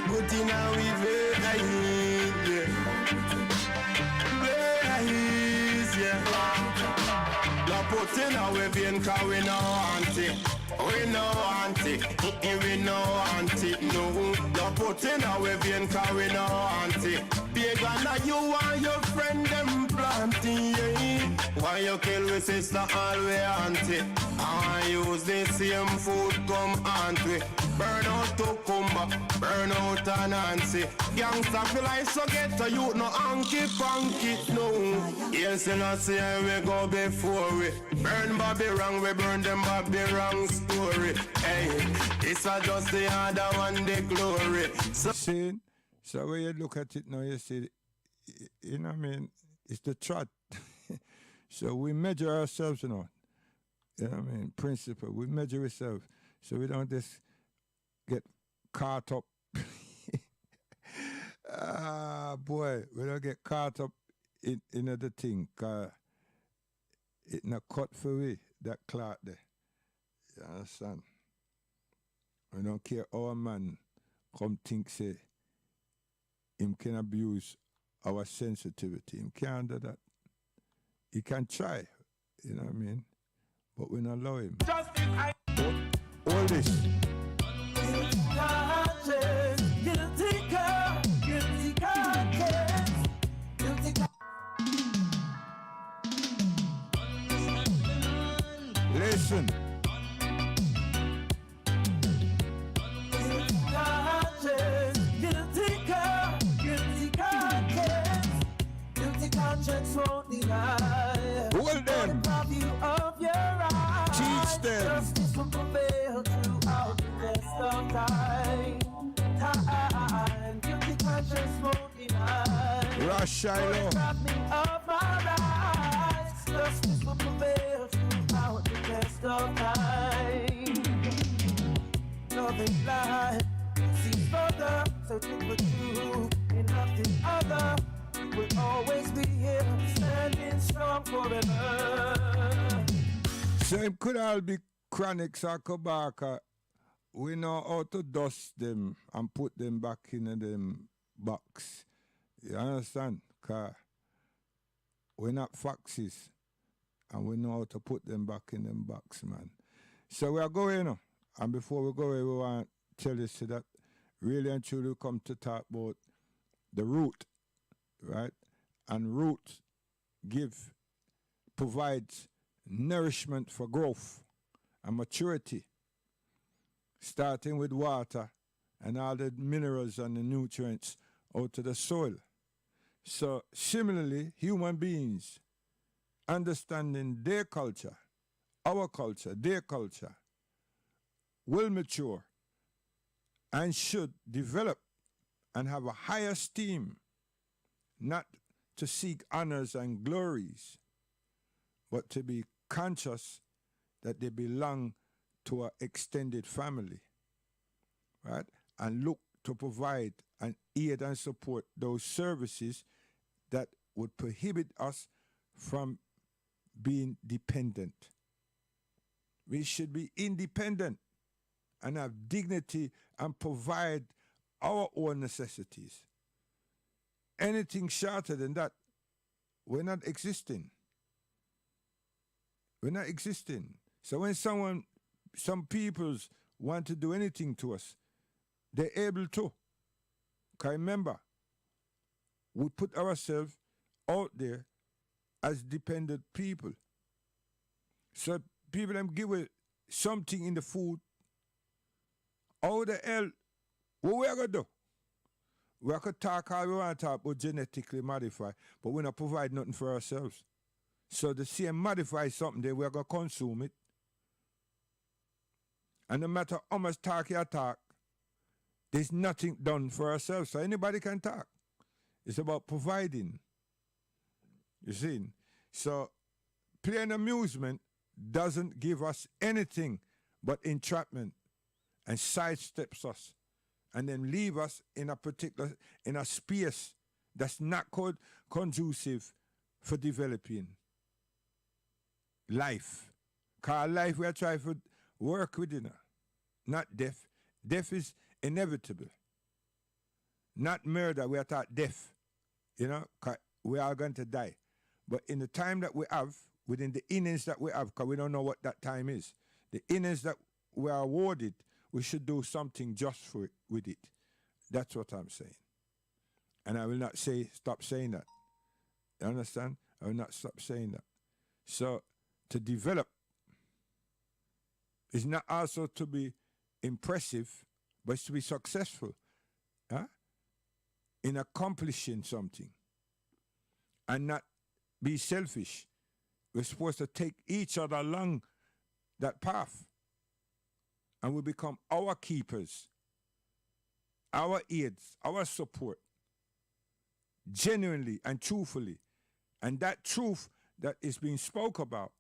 B: Put in a weave, yeah. Yeah. La put in a weave, and we no want it. We no want it. We no want it, no. La put in a weave, and we no want it. Big and you and your friend them planting, yeah. Why you kill with sister all we auntie? I use the same food come auntie. Burn out to Kumba, burn out and Nancy. Gangsta feel like so get to you, no hanky panky, no. Yes, and I say we go before we burn Bobby wrong, we burn them Bobby wrong story. Hey, it's a just the other one, the glory.
G: So when you look at it now, you see, you know what I mean, it's the trot. So we measure ourselves, you know. You know what I mean? Principle. We measure ourselves. So we don't just get caught up. Boy, we don't get caught up in other thing. Cause it not cut for we, that clout there. You understand? We don't care how a man come think say him can abuse our sensitivity. Him can't do that. He can try, you know what I mean? But we don't allow him. All this. Listen. Hold them. Teach them.
J: Justice will prevail throughout the rest of time. Guilty conscience won't deny.
G: Rush Shiloh.
J: Rob me of my rights. Justice will prevail throughout the rest of time. Nothing blind sees further, searching for truth in nothing other. We'll always be here, standing strong forever.
G: So it could all be chronics or kabaka. We know how to dust them and put them back in them box. You understand? Because we're not foxes. And we know how to put them back in them box, man. So we are going, and before we go, we want to tell you so that really and truly come to talk about the root, right? And root provides nourishment for growth and maturity, starting with water and all the minerals and the nutrients out of the soil. So similarly, human beings, understanding their culture, our culture, their culture, will mature and should develop and have a higher esteem, not to seek honors and glories, but to be conscious that they belong to an extended family, right? And look to provide and aid and support those services that would prohibit us from being dependent. We should be independent and have dignity and provide our own necessities. Anything shorter than that, we're not existing. We're not existing. So when someone some peoples want to do anything to us, they're able to. Because remember, we put ourselves out there as dependent people. So people them give us something in the food. How the hell, what we are going to do? We are going to talk all we want to talk about genetically modify, but we not provide nothing for ourselves. So the same modify something there, we are going to consume it. And no matter how much talk you talk, there's nothing done for ourselves. So anybody can talk. It's about providing. You see? So playing amusement doesn't give us anything but entrapment and sidesteps us and then leave us in a space that's not conducive for developing life. Because life we are trying to work with, not death. Death is inevitable. Not murder, we are taught death. 'Cause we are going to die. But in the time that we have, within the innings that we have, because we don't know what that time is, the innings that we are awarded, we should do something just for it, with it. That's what I'm saying. And I will not stop saying that. You understand? I will not stop saying that. So to develop is not also to be impressive, but it's to be successful in accomplishing something and not be selfish. We're supposed to take each other along that path, and we become our keepers, our aids, our support, genuinely and truthfully. And that truth that is being spoke about,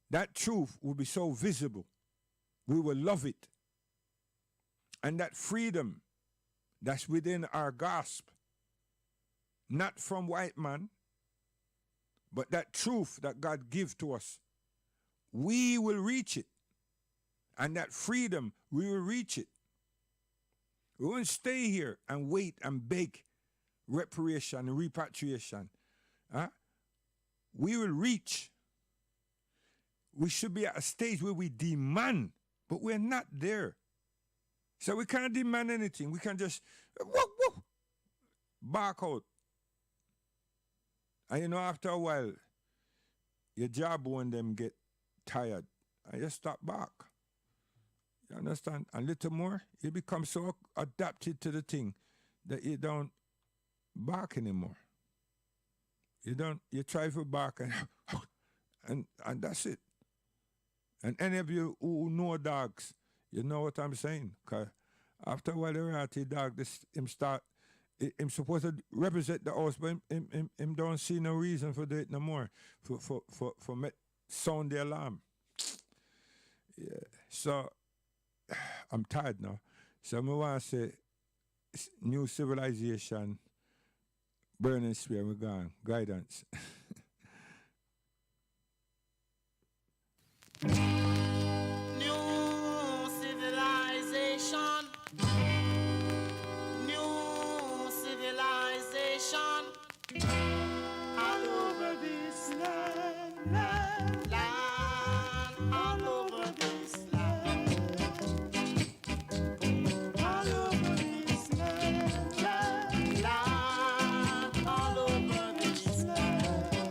G: that truth will be so visible. We will love it. And that freedom that's within our grasp, not from white man, but that truth that God gives to us, we will reach it. And that freedom, we will reach it. We won't stay here and wait and beg reparation and repatriation. We will reach. We should be at a stage where we demand, but we're not there. So we can't demand anything. We can just bark out. And after a while, your jawbone them get tired. And you stop bark. You understand? And little more, you become so adapted to the thing that you don't bark anymore. You try to bark and that's it. And any of you who know dogs, you know what I'm saying. Because after a while, the ratty dog, him supposed to represent the house, but him don't see no reason for do it no more. For sound the alarm. Yeah. So I'm tired now. So I want to say new civilization, burning spear, we're gone. Guidance.
H: New civilization. New civilization. All over this land. All over this land. All over this land. All over this land.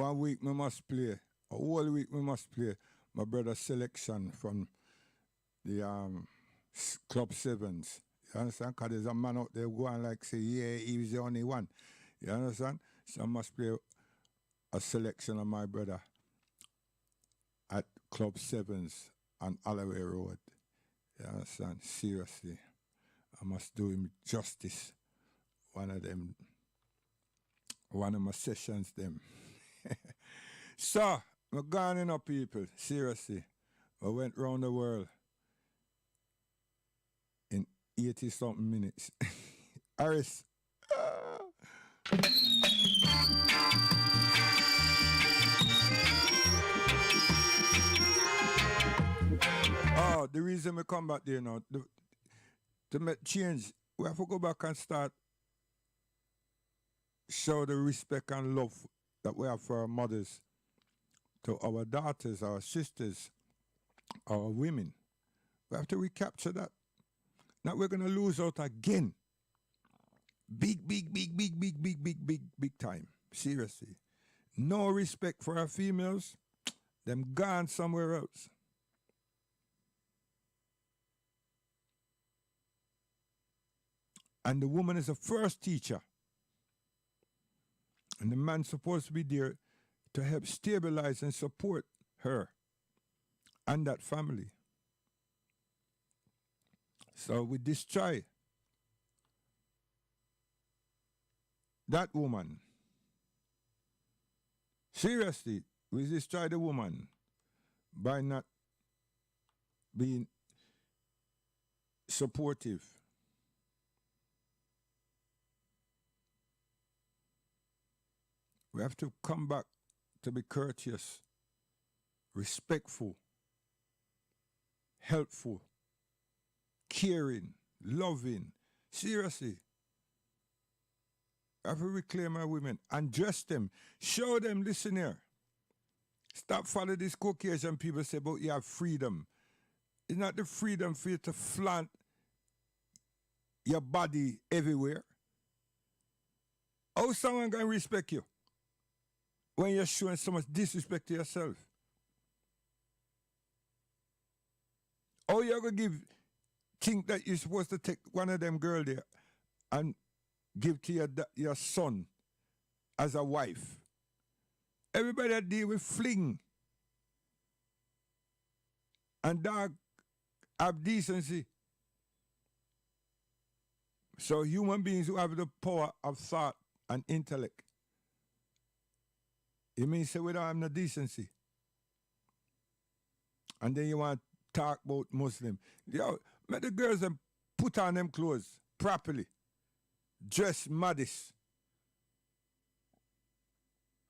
G: 1 week me must play. A whole week me must play my brother selection from the Club Sevens. You understand? Because there's a man out there going like say, yeah, he was the only one. You understand? So I must play a selection of my brother at Club Sevens on Alloway Road. You understand? Seriously. I must do him justice. One of my sessions them. So, we're gone enough people, seriously. I went round the world in 80-something minutes. Aris. Oh, the reason we come back there now, to make change, we have to go back and start show the respect and love that we have for our mothers, to our daughters, our sisters, our women. We have to recapture that. Now we're going to lose out again. Big time. Seriously. No respect for our females. Them gone somewhere else. And the woman is the first teacher. And the man's supposed to be there to help stabilize and support her and that family. So we destroy that woman. Seriously, we destroy the woman by not being supportive. We have to come back to be courteous, respectful, helpful, caring, loving. Seriously. I have to reclaim our women and dress them. Show them, listen here. Stop following these Caucasian people say about you have freedom. It's not the freedom for you to flaunt your body everywhere. How someone going to respect you when you're showing so much disrespect to yourself? How you going to think that you're supposed to take one of them girl there and give to your son as a wife? Everybody that deal with fling and dog have decency. So human beings who have the power of thought and intellect, it means say we don't have no decency. And then you want to talk about Muslim. Yo, let the girls them put on them clothes properly. Dress modest.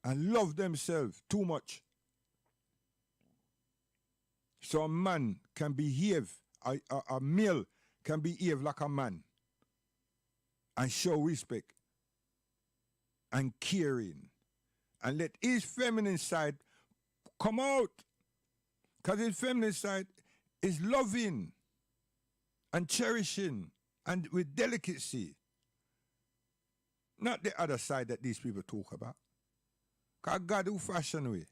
G: And love themselves too much. So a man can behave, a male can behave like a man and show respect and caring and let his feminine side come out. Because his feminine side is loving and cherishing and with delicacy. Not the other side that these people talk about. Because God who fashioned we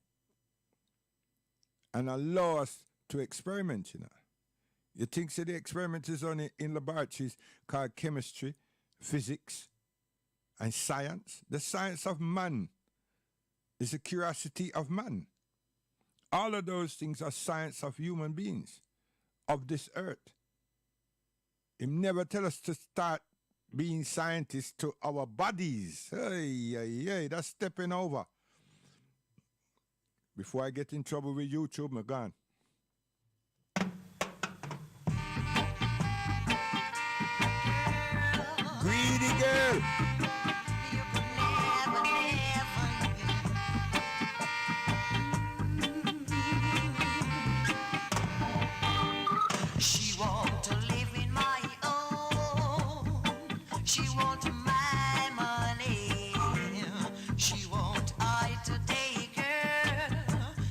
G: and allow us to experiment, you know. You think say the experiment is only in laboratories called chemistry, physics, and science? The science of man is the curiosity of man. All of those things are science of human beings, of this earth. He never tell us to start being scientists to our bodies. Hey, that's stepping over. Before I get in trouble with YouTube, I'm gone. Greedy girl.
E: She want to live in my own. She want my money. She want I to take her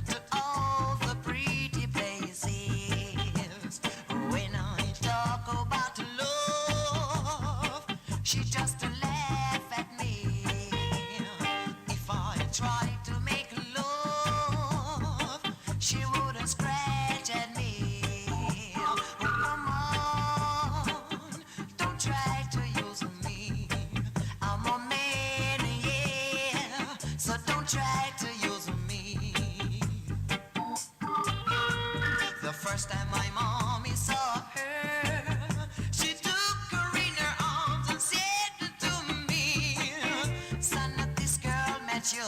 E: to all the pretty places. When I talk about love, she just laugh at me. If I try to make
K: try to use me. The first time my mommy saw her, she took her in her arms and said to me, son, this girl met you.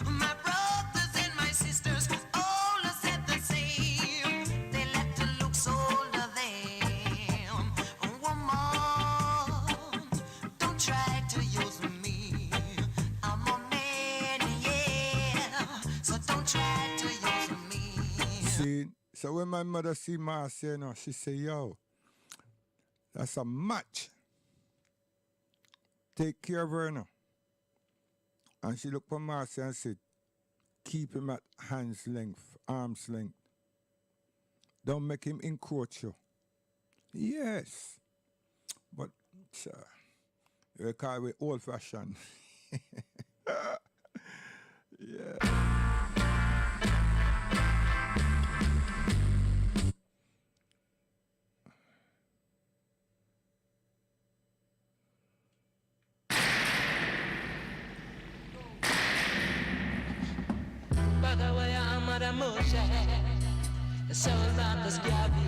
K: My brothers and my sisters all said the same. They let the looks older them. Woman, don't try to use me. I'm a man, yeah. So don't try to use me.
G: See, so when my mother see Marcia, you know, she say, yo, that's a match. Take care of her now. And she looked for Marcia and said, keep him at hand's length, arm's length. Don't make him encroach you. Yes. But, we call it old fashioned. Yeah.
L: Bagawaya amara moshe, soul matters gabi.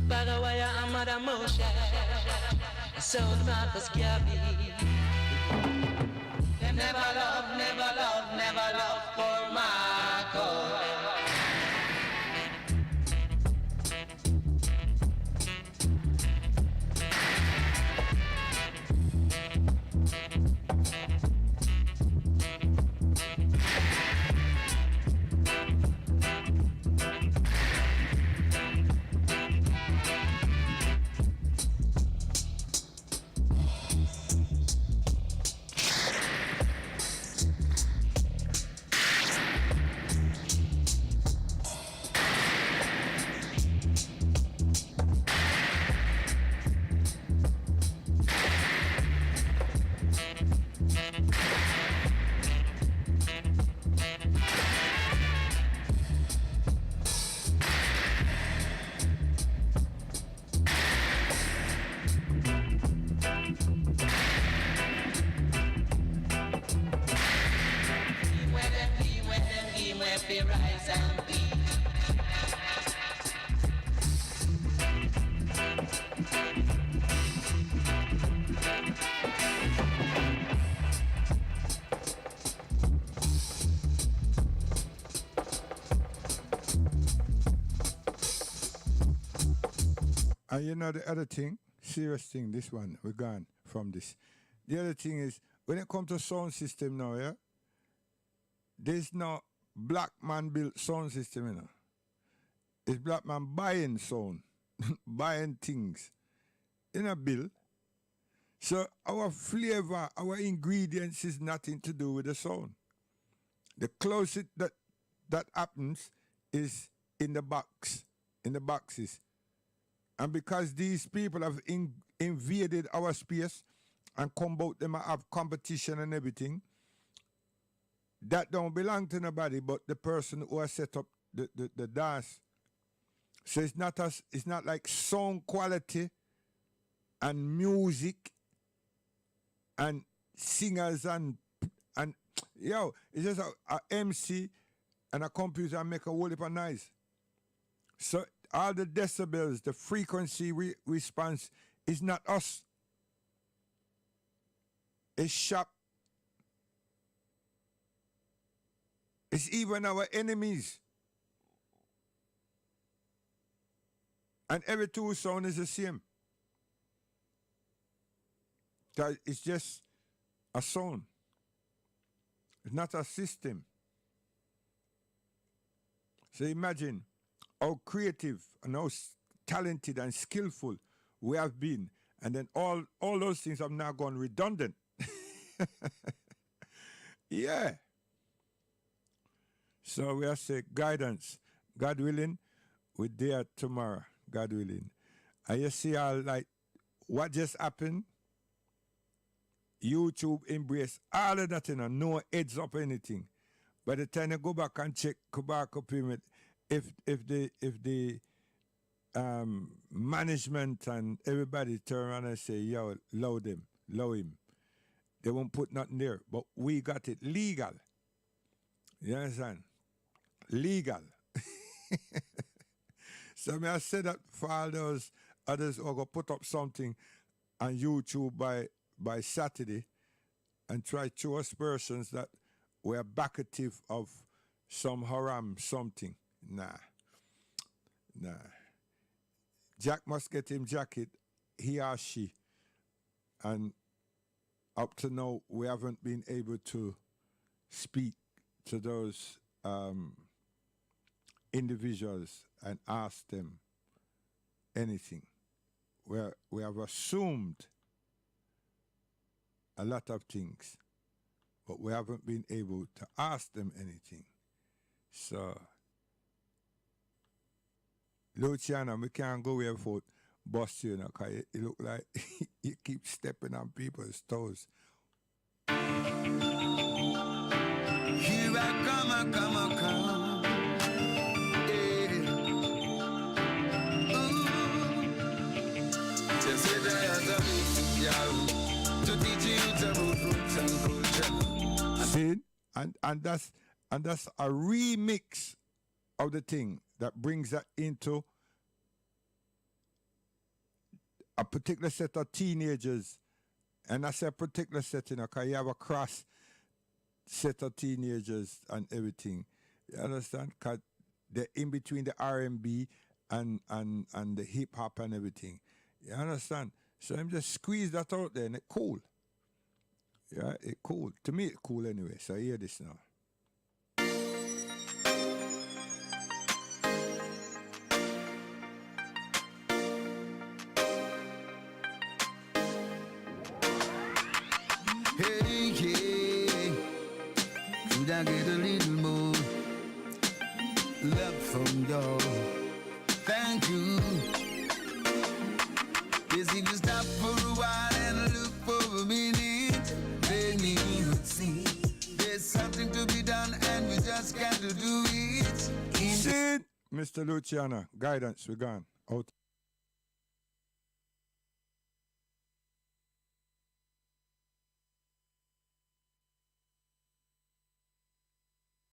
L: Bagawaya amara moshe, soul matters gabi. They never love for Marco. Rise and be.
G: And you know the other thing, serious thing, this one, we're gone from this. The other thing is, when it comes to sound system now, yeah, there's no black man built sound system, you know. It's black man buying sound, buying things in a bill. So our flavor, our ingredients is nothing to do with the sound. The closest that happens is in the box, in the boxes. And because these people have invaded our space and come out them and have competition and everything, that don't belong to nobody but the person who has set up the dance. So it's not like sound quality and music and singers and yo, it's just a MC and a computer and make a whole heap of noise. So all the decibels, the frequency response is not us. It's sharp. It's even our enemies. And every two sound is the same. It's just a sound. It's not a system. So imagine how creative and how talented and skillful we have been. And then all those things have now gone redundant. Yeah. So we have to say guidance. God willing, we're there tomorrow. God willing. And you see how like what just happened? YouTube embrace all of that, you know, no heads up anything. By the time you go back and check Kabaka Pyramid, if the management and everybody turn around and say, yo, low him, they won't put nothing there. But we got it legal. You understand? Legal. So I said that for all those others who are going to put up something on YouTube by Saturday and try to show us persons that we're backative of some haram something. Nah. Jack must get him jacket, he or she. And up to now, we haven't been able to speak to those individuals and ask them anything. We have assumed a lot of things, but we haven't been able to ask them anything. So, Luciana, we can't go here for bust you, because it look like you keep stepping on people's toes.
B: Here I come. Just say to teach you about roots and culture.
G: See? And that's a remix of the thing that brings that into a particular set of teenagers. And I say a particular set, because you have a cross set of teenagers and everything. You understand? Because they're in between the R&B and the hip-hop and everything. You understand? So I'm just squeeze that out there and it's cool. Yeah, it's cool. To me, it's cool anyway. So hear this now.
B: Hey, yeah. Could I get a little more love from y'all? Thank you. Yes, if you stop for a while and look for a minute, then you would see there's something to be done and we just got to do it.
G: Sid, Mr. Luciana, guidance, we're gone. Out.